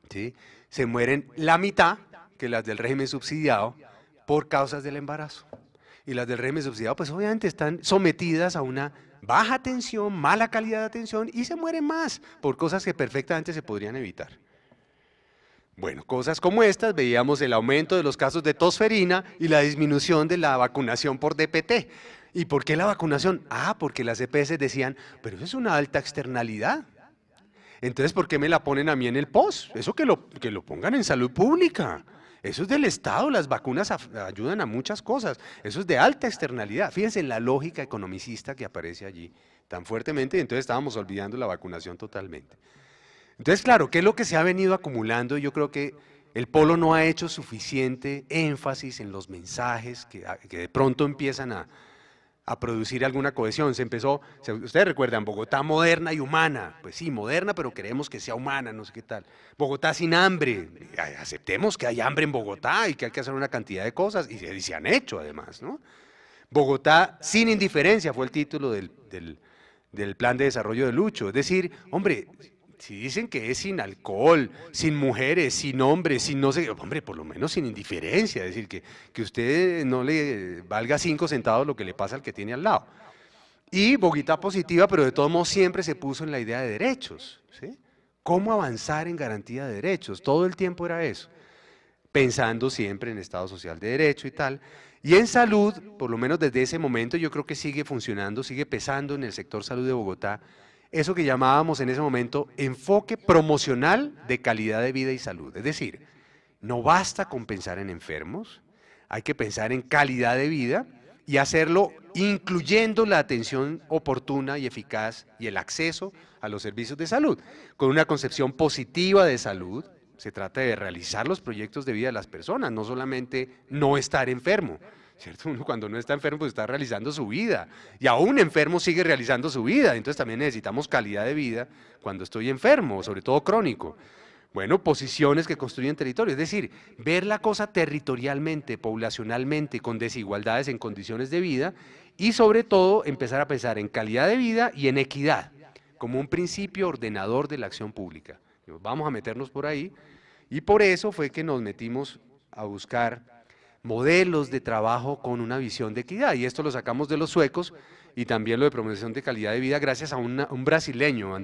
¿sí?, se mueren la mitad que las del régimen subsidiado por causas del embarazo. Y las del régimen subsidiado, pues obviamente están sometidas a una baja atención, mala calidad de atención y se mueren más por cosas que perfectamente se podrían evitar. Bueno, cosas como estas, veíamos el aumento de los casos de tosferina y la disminución de la vacunación por DPT. ¿Y por qué la vacunación? Ah, porque las EPS decían, pero eso es una alta externalidad. Entonces, ¿por qué me la ponen a mí en el POS? Eso que lo pongan en salud pública. Eso es del Estado, las vacunas ayudan a muchas cosas. Eso es de alta externalidad. Fíjense en la lógica economicista que aparece allí tan fuertemente, y entonces estábamos olvidando la vacunación totalmente. Entonces, claro, ¿qué es lo que se ha venido acumulando? Yo creo que el Polo no ha hecho suficiente énfasis en los mensajes que de pronto empiezan a producir alguna cohesión. Ustedes recuerdan, Bogotá moderna y humana. Pues sí, moderna, pero queremos que sea humana, no sé qué tal. Bogotá sin hambre. Aceptemos que hay hambre en Bogotá y que hay que hacer una cantidad de cosas, y se han hecho además, ¿no? Bogotá sin indiferencia fue el título del plan de desarrollo de Lucho. Es decir, hombre, si dicen que es sin alcohol, sin mujeres, sin hombres, sin no sé, hombre, por lo menos sin indiferencia, es decir, que usted no le valga 5 centavos lo que le pasa al que tiene al lado. Y Bogotá positiva, pero de todos modos siempre se puso en la idea de derechos, ¿sí? ¿Cómo avanzar en garantía de derechos? Todo el tiempo era eso, pensando siempre en Estado Social de Derecho y tal. Y en salud, por lo menos desde ese momento, yo creo que sigue funcionando, sigue pesando en el sector salud de Bogotá, eso que llamábamos en ese momento enfoque promocional de calidad de vida y salud. Es decir, no basta con pensar en enfermos, hay que pensar en calidad de vida y hacerlo incluyendo la atención oportuna y eficaz y el acceso a los servicios de salud, con una concepción positiva de salud. Se trata de realizar los proyectos de vida de las personas, no solamente no estar enfermo, ¿cierto? Uno cuando no está enfermo pues está realizando su vida, y aún enfermo sigue realizando su vida, entonces también necesitamos calidad de vida cuando estoy enfermo, sobre todo crónico. Bueno, posiciones que construyen territorio, es decir, ver la cosa territorialmente, poblacionalmente, con desigualdades en condiciones de vida, y sobre todo empezar a pensar en calidad de vida y en equidad, como un principio ordenador de la acción pública. Vamos a meternos por ahí, y por eso fue que nos metimos a buscar modelos de trabajo con una visión de equidad, y esto lo sacamos de los suecos, y también lo de promoción de calidad de vida gracias a un brasileño,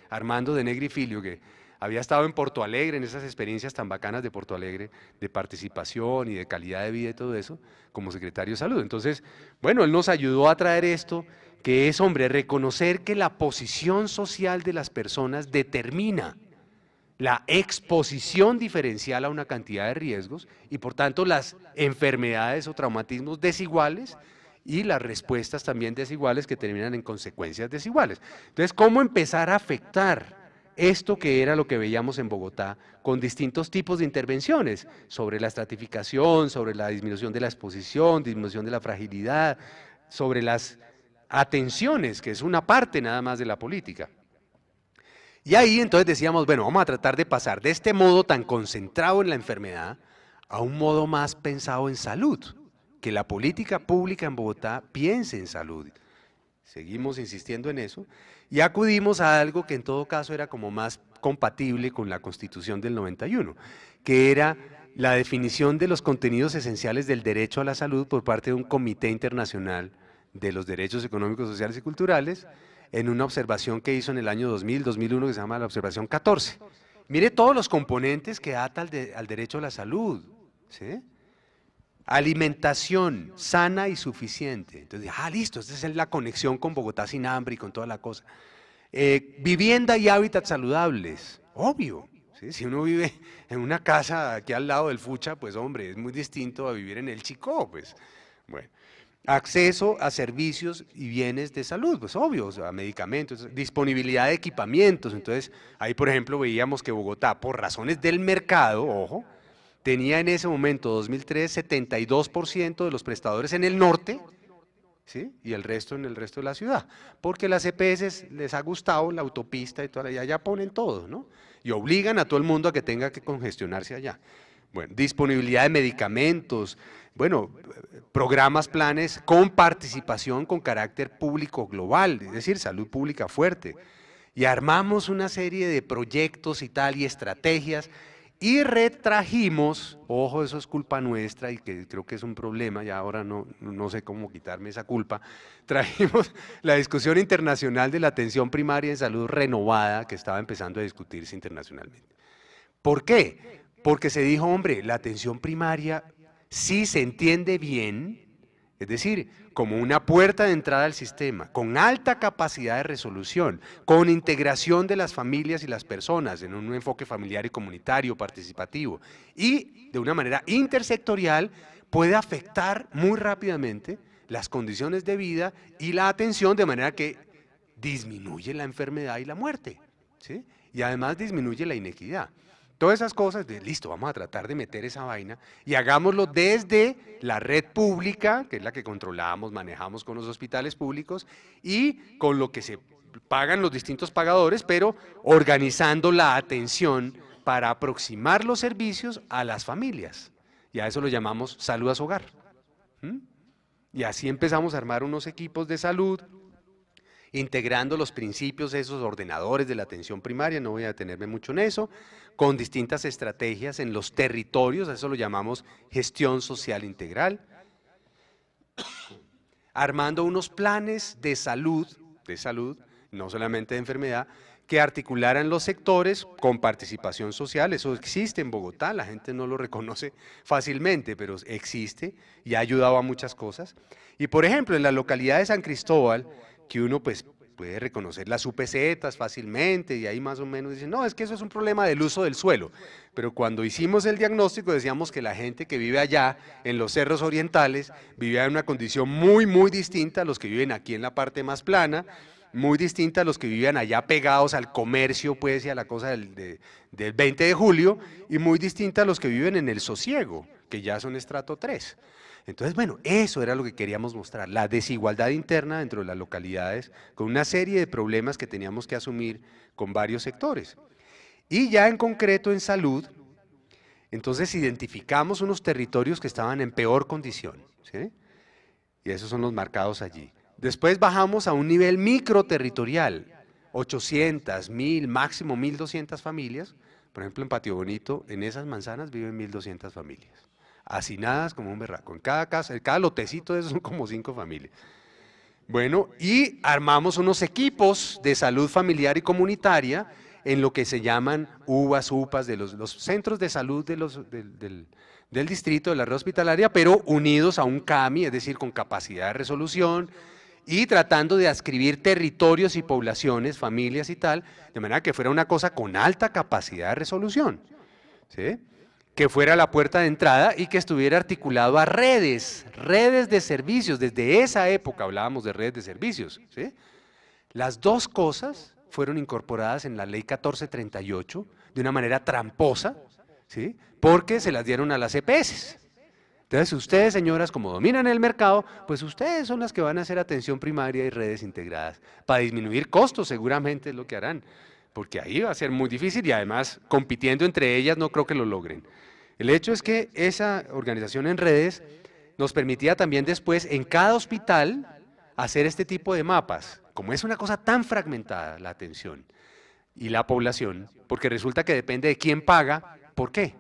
Armando de Negri Filho, que había estado en Porto Alegre, en esas experiencias tan bacanas de Porto Alegre, de participación y de calidad de vida y todo eso, como secretario de salud. Entonces, bueno, él nos ayudó a traer esto, que es, hombre, reconocer que la posición social de las personas determina la exposición diferencial a una cantidad de riesgos y por tanto las enfermedades o traumatismos desiguales y las respuestas también desiguales que terminan en consecuencias desiguales. Entonces, ¿cómo empezar a afectar esto que era lo que veíamos en Bogotá con distintos tipos de intervenciones sobre la estratificación, sobre la disminución de la exposición, disminución de la fragilidad, sobre las atenciones, que es una parte nada más de la política? Y ahí entonces decíamos, bueno, vamos a tratar de pasar de este modo tan concentrado en la enfermedad a un modo más pensado en salud, que la política pública en Bogotá piense en salud. Seguimos insistiendo en eso y acudimos a algo que en todo caso era como más compatible con la Constitución del 91, que era la definición de los contenidos esenciales del derecho a la salud por parte de un Comité Internacional de los Derechos Económicos, Sociales y Culturales, en una observación que hizo en el año 2000-2001 que se llama la observación 14. Mire todos los componentes que ata al derecho a la salud, ¿sí? Alimentación sana y suficiente. Entonces, listo, esta es la conexión con Bogotá sin hambre y con toda la cosa. Vivienda y hábitats saludables, obvio. ¿Sí? Si uno vive en una casa aquí al lado del Fucha, pues hombre, es muy distinto a vivir en el Chicó, pues. Bueno. Acceso a servicios y bienes de salud, pues obvio, o sea, medicamentos, disponibilidad de equipamientos. Entonces, ahí por ejemplo veíamos que Bogotá, por razones del mercado, ojo, tenía en ese momento, 2003, 72% de los prestadores en el norte, ¿sí? Y el resto en el resto de la ciudad, porque las EPS les ha gustado la autopista y toda, y allá ponen todo, ¿no? Y obligan a todo el mundo a que tenga que congestionarse allá. Bueno, disponibilidad de medicamentos, bueno, programas, planes con participación con carácter público global, es decir, salud pública fuerte. Y armamos una serie de proyectos y tal, y estrategias, y retrajimos, ojo, eso es culpa nuestra y que creo que es un problema, ya ahora no sé cómo quitarme esa culpa, trajimos la discusión internacional de la atención primaria en salud renovada que estaba empezando a discutirse internacionalmente. ¿Por qué? Porque se dijo, hombre, la atención primaria sí se entiende bien, es decir, como una puerta de entrada al sistema, con alta capacidad de resolución, con integración de las familias y las personas en un enfoque familiar y comunitario participativo, y de una manera intersectorial puede afectar muy rápidamente las condiciones de vida y la atención, de manera que disminuye la enfermedad y la muerte, ¿sí? Y además disminuye la inequidad. Todas esas cosas, listo, vamos a tratar de meter esa vaina y hagámoslo desde la red pública, que es la que controlamos, manejamos con los hospitales públicos, y con lo que se pagan los distintos pagadores, pero organizando la atención para aproximar los servicios a las familias. Y a eso lo llamamos salud a su hogar. Y así empezamos a armar unos equipos de salud, integrando los principios, esos ordenadores de la atención primaria, no voy a detenerme mucho en eso, con distintas estrategias en los territorios, a eso lo llamamos gestión social integral, armando unos planes de salud, no solamente de enfermedad, que articularan los sectores con participación social. Eso existe en Bogotá, la gente no lo reconoce fácilmente, pero existe y ha ayudado a muchas cosas. Y por ejemplo, en la localidad de San Cristóbal, que uno pues puede reconocer las UPCs fácilmente y ahí más o menos dicen, no, es que eso es un problema del uso del suelo. Pero cuando hicimos el diagnóstico decíamos que la gente que vive allá en los cerros orientales vivía en una condición muy, muy distinta a los que viven aquí en la parte más plana, muy distinta a los que vivían allá pegados al comercio, pues, y a la cosa del 20 de julio, y muy distinta a los que viven en el sosiego, que ya son estrato 3. Entonces, bueno, eso era lo que queríamos mostrar, la desigualdad interna dentro de las localidades, con una serie de problemas que teníamos que asumir con varios sectores. Y ya en concreto en salud, entonces identificamos unos territorios que estaban en peor condición, ¿sí? Y esos son los marcados allí. Después bajamos a un nivel microterritorial, 800, 1000, máximo 1200 familias. Por ejemplo, en Patio Bonito, en esas manzanas viven 1200 familias, hacinadas como un berraco. En cada casa, en cada lotecito de esos son como 5 familias. Bueno, y armamos unos equipos de salud familiar y comunitaria en lo que se llaman UVAs, UPAs, de los centros de salud del distrito, de la red hospitalaria, pero unidos a un CAMI, es decir, con capacidad de resolución, y tratando de adscribir territorios y poblaciones, familias y tal, de manera que fuera una cosa con alta capacidad de resolución, ¿sí? Que fuera la puerta de entrada y que estuviera articulado a redes de servicios. Desde esa época hablábamos de redes de servicios, ¿sí? Las dos cosas fueron incorporadas en la ley 1438 de una manera tramposa, ¿sí? Porque se las dieron a las EPS. Entonces ustedes, señoras, como dominan el mercado, pues ustedes son las que van a hacer atención primaria y redes integradas. Para disminuir costos seguramente es lo que harán, porque ahí va a ser muy difícil y además compitiendo entre ellas no creo que lo logren. El hecho es que esa organización en redes nos permitía también después en cada hospital hacer este tipo de mapas. Como es una cosa tan fragmentada la atención y la población, porque resulta que depende de quién paga, ¿por qué?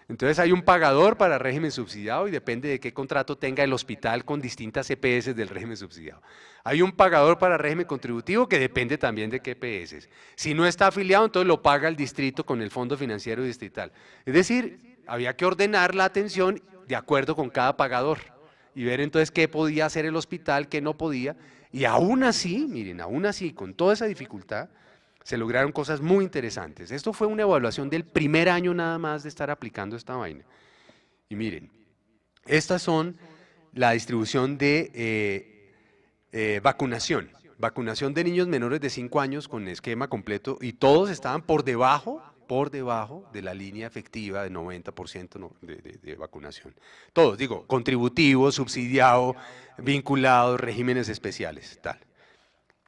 Entonces hay un pagador para régimen subsidiado y depende de qué contrato tenga el hospital con distintas EPS del régimen subsidiado. Hay un pagador para régimen contributivo que depende también de qué EPS. Si no está afiliado, entonces lo paga el distrito con el Fondo Financiero Distrital. Es decir, había que ordenar la atención de acuerdo con cada pagador y ver entonces qué podía hacer el hospital, qué no podía. Y aún así, miren, aún así, con toda esa dificultad, se lograron cosas muy interesantes. Esto fue una evaluación del primer año nada más de estar aplicando esta vaina. Y miren, estas son la distribución de vacunación. Vacunación de niños menores de 5 años con esquema completo y todos estaban por debajo de la línea efectiva de 90% de vacunación. Todos, digo, contributivo, subsidiado, vinculados, regímenes especiales, tal.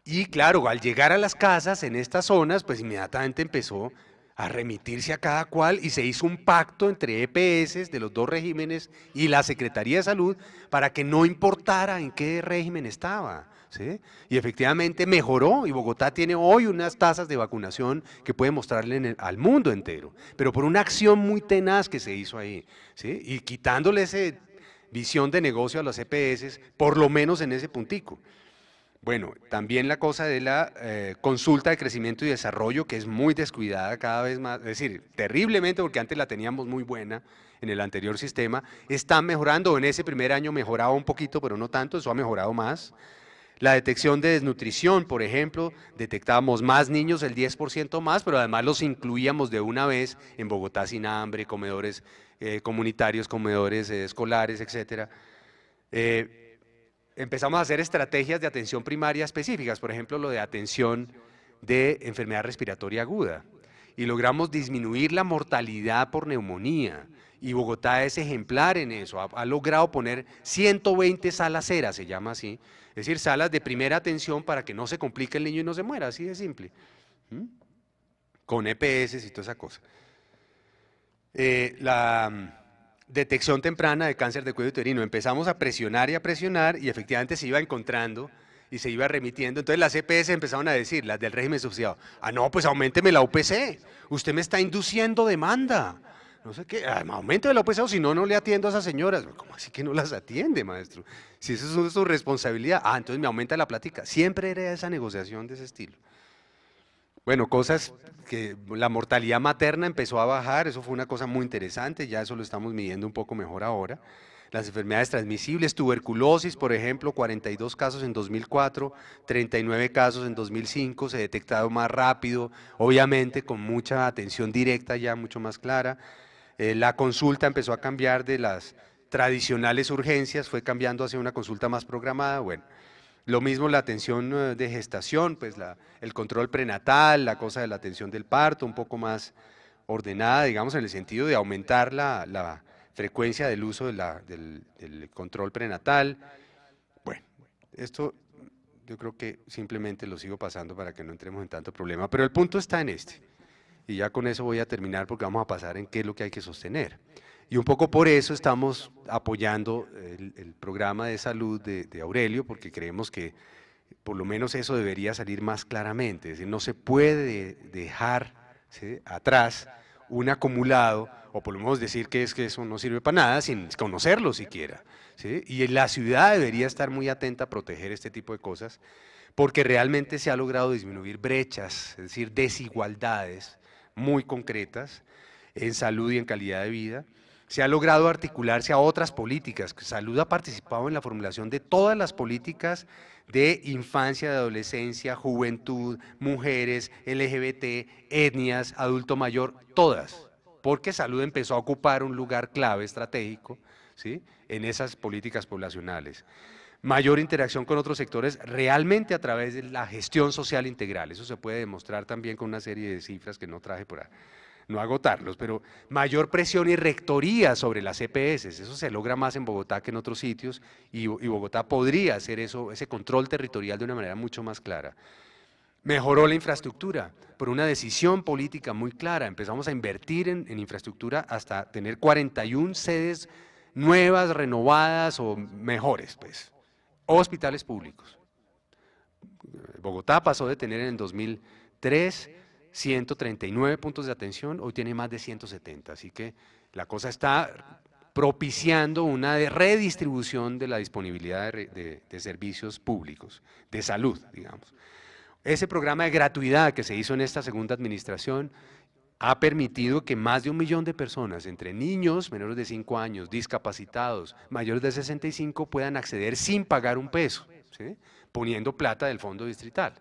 Y claro, al llegar a las casas en estas zonas, pues inmediatamente empezó a remitirse a cada cual y se hizo un pacto entre EPS de los dos regímenes y la Secretaría de Salud para que no importara en qué régimen estaba, ¿sí? Y efectivamente mejoró y Bogotá tiene hoy unas tasas de vacunación que puede mostrarle al mundo entero, pero por una acción muy tenaz que se hizo ahí, ¿sí? Y quitándole esa visión de negocio a las EPS, por lo menos en ese puntico. Bueno, también la cosa de la consulta de crecimiento y desarrollo, que es muy descuidada cada vez más, es decir, terriblemente, porque antes la teníamos muy buena en el anterior sistema, está mejorando, en ese primer año mejoraba un poquito, pero no tanto, eso ha mejorado más. La detección de desnutrición, por ejemplo, detectábamos más niños, el 10% más, pero además los incluíamos de una vez en Bogotá sin hambre, comedores comunitarios, comedores escolares, etcétera. Empezamos a hacer estrategias de atención primaria específicas, por ejemplo, lo de atención de enfermedad respiratoria aguda, y logramos disminuir la mortalidad por neumonía, y Bogotá es ejemplar en eso, ha logrado poner 120 salas cera, se llama así, es decir, salas de primera atención para que no se complique el niño y no se muera, así de simple, con EPS y toda esa cosa. La detección temprana de cáncer de cuello uterino. Empezamos a presionar y efectivamente se iba encontrando y se iba remitiendo. Entonces las EPS empezaron a decir, las del régimen subsidiado, ah no, pues auménteme la UPC, usted me está induciendo demanda. No sé qué, aumente la UPC o si no, no le atiendo a esas señoras. ¿Cómo así que no las atiende, maestro? Si eso es su responsabilidad, entonces me aumenta la plática. Siempre era esa negociación de ese estilo. Bueno, cosas que la mortalidad materna empezó a bajar, eso fue una cosa muy interesante, ya eso lo estamos midiendo un poco mejor ahora. Las enfermedades transmisibles, tuberculosis, por ejemplo, 42 casos en 2004, 39 casos en 2005, se detectaron más rápido, obviamente con mucha atención directa ya, mucho más clara. La consulta empezó a cambiar de las tradicionales urgencias, fue cambiando hacia una consulta más programada, bueno. Lo mismo la atención de gestación, pues el control prenatal, la cosa de la atención del parto, un poco más ordenada, digamos, en el sentido de aumentar la frecuencia del uso del control prenatal. Bueno, esto yo creo que simplemente lo sigo pasando para que no entremos en tanto problema, pero el punto está en este. Y ya con eso voy a terminar porque vamos a pasar en qué es lo que hay que sostener. Y un poco por eso estamos apoyando el programa de salud de Aurelio, porque creemos que por lo menos eso debería salir más claramente. Es decir, no se puede dejar, ¿sí?, atrás un acumulado, o por lo menos decir que es que eso no sirve para nada sin conocerlo siquiera, ¿sí? Y la ciudad debería estar muy atenta a proteger este tipo de cosas, porque realmente se ha logrado disminuir brechas, es decir, desigualdades muy concretas en salud y en calidad de vida. Se ha logrado articularse a otras políticas. Salud ha participado en la formulación de todas las políticas de infancia, de adolescencia, juventud, mujeres, LGBT, etnias, adulto mayor, todas, porque salud empezó a ocupar un lugar clave estratégico, ¿sí?, en esas políticas poblacionales. Mayor interacción con otros sectores realmente a través de la gestión social integral. Eso se puede demostrar también con una serie de cifras que no traje por no agotarlos, pero mayor presión y rectoría sobre las EPS, eso se logra más en Bogotá que en otros sitios, y Bogotá podría hacer eso, ese control territorial de una manera mucho más clara. Mejoró la infraestructura por una decisión política muy clara, empezamos a invertir en infraestructura hasta tener 41 sedes nuevas, renovadas o mejores, pues, hospitales públicos. Bogotá pasó de tener en el 2003 139 puntos de atención, hoy tiene más de 170, así que la cosa está propiciando una redistribución de la disponibilidad de servicios públicos, de salud, digamos. Ese programa de gratuidad que se hizo en esta segunda administración ha permitido que más de 1 millón de personas, entre niños menores de 5 años, discapacitados, mayores de 65, puedan acceder sin pagar un peso, ¿sí?, poniendo plata del fondo distrital.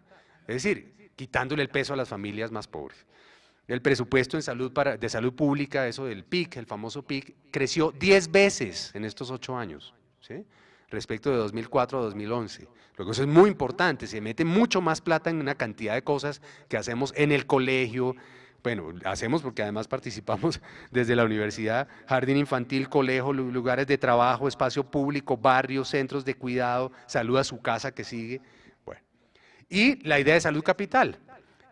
Es decir, quitándole el peso a las familias más pobres. El presupuesto en salud de salud pública, eso del PIC, el famoso PIC, creció 10 veces en estos 8 años, ¿sí?, respecto de 2004 a 2011. Luego eso es muy importante, se mete mucho más plata en una cantidad de cosas que hacemos en el colegio. Bueno, hacemos porque además participamos desde la universidad, jardín infantil, colegio, lugares de trabajo, espacio público, barrios, centros de cuidado, salud a su casa que sigue. Bueno, y la idea de salud capital,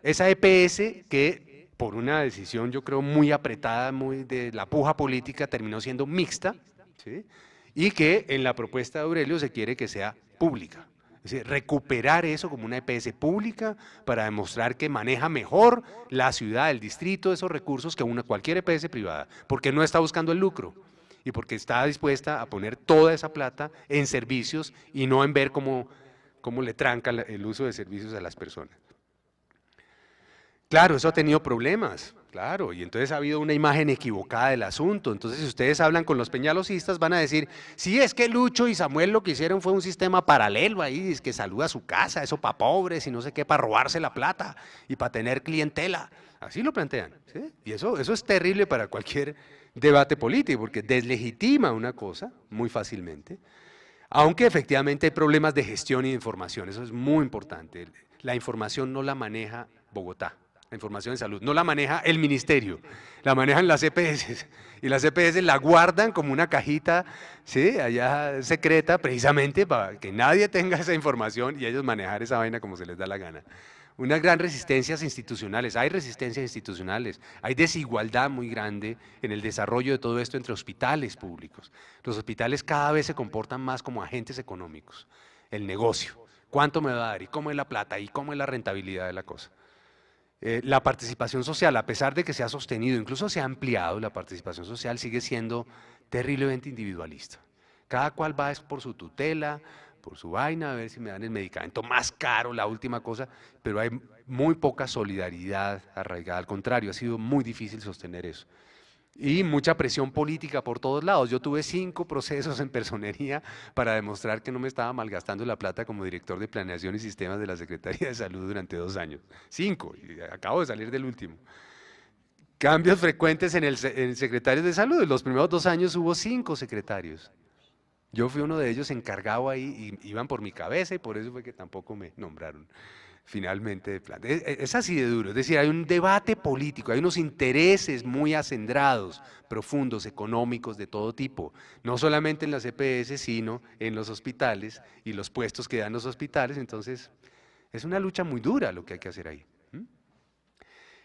esa EPS que por una decisión yo creo muy apretada, muy de la puja política, terminó siendo mixta, ¿sí?, y que en la propuesta de Aurelio se quiere que sea pública. Es decir, recuperar eso como una EPS pública para demostrar que maneja mejor la ciudad, el distrito, esos recursos que cualquier EPS privada, porque no está buscando el lucro y porque está dispuesta a poner toda esa plata en servicios y no en ver cómo cómo le tranca el uso de servicios a las personas. Claro, eso ha tenido problemas, claro, y entonces ha habido una imagen equivocada del asunto. Entonces, si ustedes hablan con los peñalosistas, van a decir, sí, es que Lucho y Samuel lo que hicieron fue un sistema paralelo ahí, es que saluda a su casa, eso para pobres y no sé qué, para robarse la plata y para tener clientela. Así lo plantean, ¿sí? Y eso es terrible para cualquier debate político, porque deslegitima una cosa muy fácilmente, aunque efectivamente hay problemas de gestión y de información, eso es muy importante. La información no la maneja Bogotá. La información de salud, no la maneja el ministerio, la manejan las EPS, y las EPS la guardan como una cajita, ¿sí?, allá secreta, precisamente para que nadie tenga esa información y ellos manejar esa vaina como se les da la gana. Unas gran resistencias institucionales, hay resistencias institucionales, hay desigualdad muy grande en el desarrollo de todo esto entre hospitales públicos. Los hospitales cada vez se comportan más como agentes económicos, el negocio, cuánto me va a dar y cómo es la plata y cómo es la rentabilidad de la cosa. La participación social, a pesar de que se ha sostenido, incluso se ha ampliado, la participación social sigue siendo terriblemente individualista. Cada cual va por su tutela, por su vaina, a ver si me dan el medicamento más caro, la última cosa, pero hay muy poca solidaridad arraigada, al contrario, ha sido muy difícil sostener eso. Y mucha presión política por todos lados. Yo tuve 5 procesos en personería para demostrar que no me estaba malgastando la plata como director de Planeación y Sistemas de la Secretaría de Salud durante 2 años. 5, y acabo de salir del último. Cambios frecuentes en secretarios de salud. En los primeros 2 años hubo 5 secretarios. Yo fui uno de ellos encargado ahí y iban por mi cabeza y por eso fue que tampoco me nombraron finalmente de plan. Es así de duro, es decir, hay un debate político, hay unos intereses muy acendrados, profundos, económicos de todo tipo, no solamente en las EPS, sino en los hospitales y los puestos que dan los hospitales, entonces es una lucha muy dura lo que hay que hacer ahí.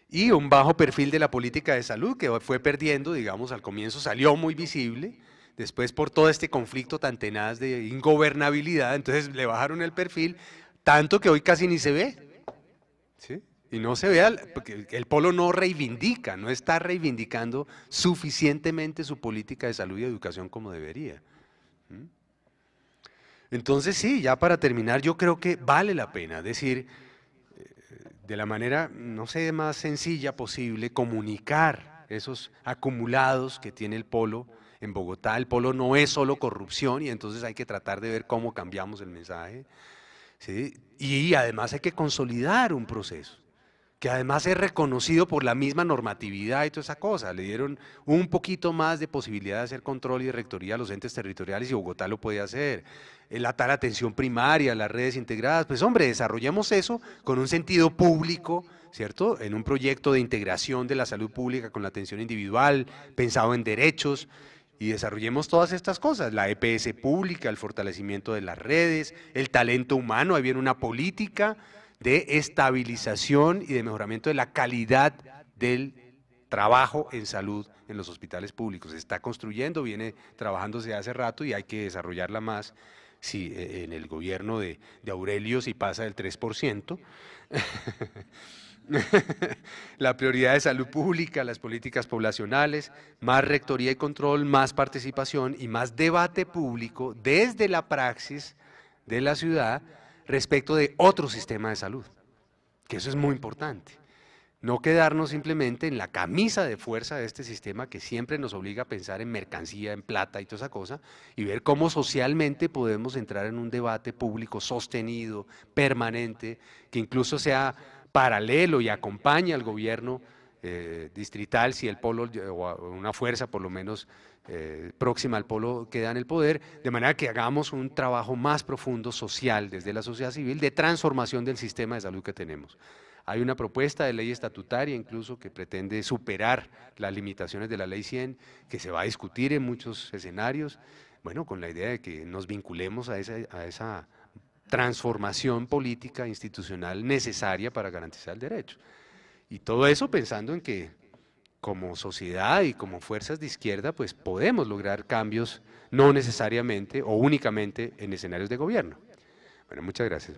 Y un bajo perfil de la política de salud que fue perdiendo, digamos, al comienzo salió muy visible, después por todo este conflicto tan tenaz de ingobernabilidad, entonces le bajaron el perfil, tanto que hoy casi ni se ve, ¿sí? Y no se ve, porque el polo no reivindica, no está reivindicando suficientemente su política de salud y educación como debería. Entonces sí, ya para terminar, yo creo que vale la pena decir, de la manera, no sé, más sencilla posible, comunicar esos acumulados que tiene el polo en Bogotá. El polo no es solo corrupción y entonces hay que tratar de ver cómo cambiamos el mensaje. ¿Sí? Y además hay que consolidar un proceso, que además es reconocido por la misma normatividad y toda esa cosa. Le dieron un poquito más de posibilidad de hacer control y de rectoría a los entes territoriales y Bogotá lo puede hacer. La tal atención primaria, las redes integradas, pues hombre, desarrollemos eso con un sentido público, ¿cierto? En un proyecto de integración de la salud pública con la atención individual, pensado en derechos, y desarrollemos todas estas cosas, la EPS pública, el fortalecimiento de las redes, el talento humano, ahí viene una política de estabilización y de mejoramiento de la calidad del trabajo en salud en los hospitales públicos. Se está construyendo, viene trabajándose hace rato y hay que desarrollarla más. Sí, en el gobierno de Aurelio si pasa del 3%. La prioridad de salud pública, las políticas poblacionales, más rectoría y control, más participación y más debate público desde la praxis de la ciudad respecto de otro sistema de salud, que eso es muy importante. No quedarnos simplemente en la camisa de fuerza de este sistema que siempre nos obliga a pensar en mercancía, en plata y toda esa cosa, y ver cómo socialmente podemos entrar en un debate público sostenido, permanente, que incluso sea paralelo y acompañe al gobierno distrital, si el polo o una fuerza por lo menos próxima al polo queda en el poder, de manera que hagamos un trabajo más profundo social desde la sociedad civil de transformación del sistema de salud que tenemos. Hay una propuesta de ley estatutaria incluso que pretende superar las limitaciones de la ley 100, que se va a discutir en muchos escenarios, bueno, con la idea de que nos vinculemos a esa transformación política institucional necesaria para garantizar el derecho. Y todo eso pensando en que como sociedad y como fuerzas de izquierda, pues podemos lograr cambios no necesariamente o únicamente en escenarios de gobierno. Bueno, muchas gracias.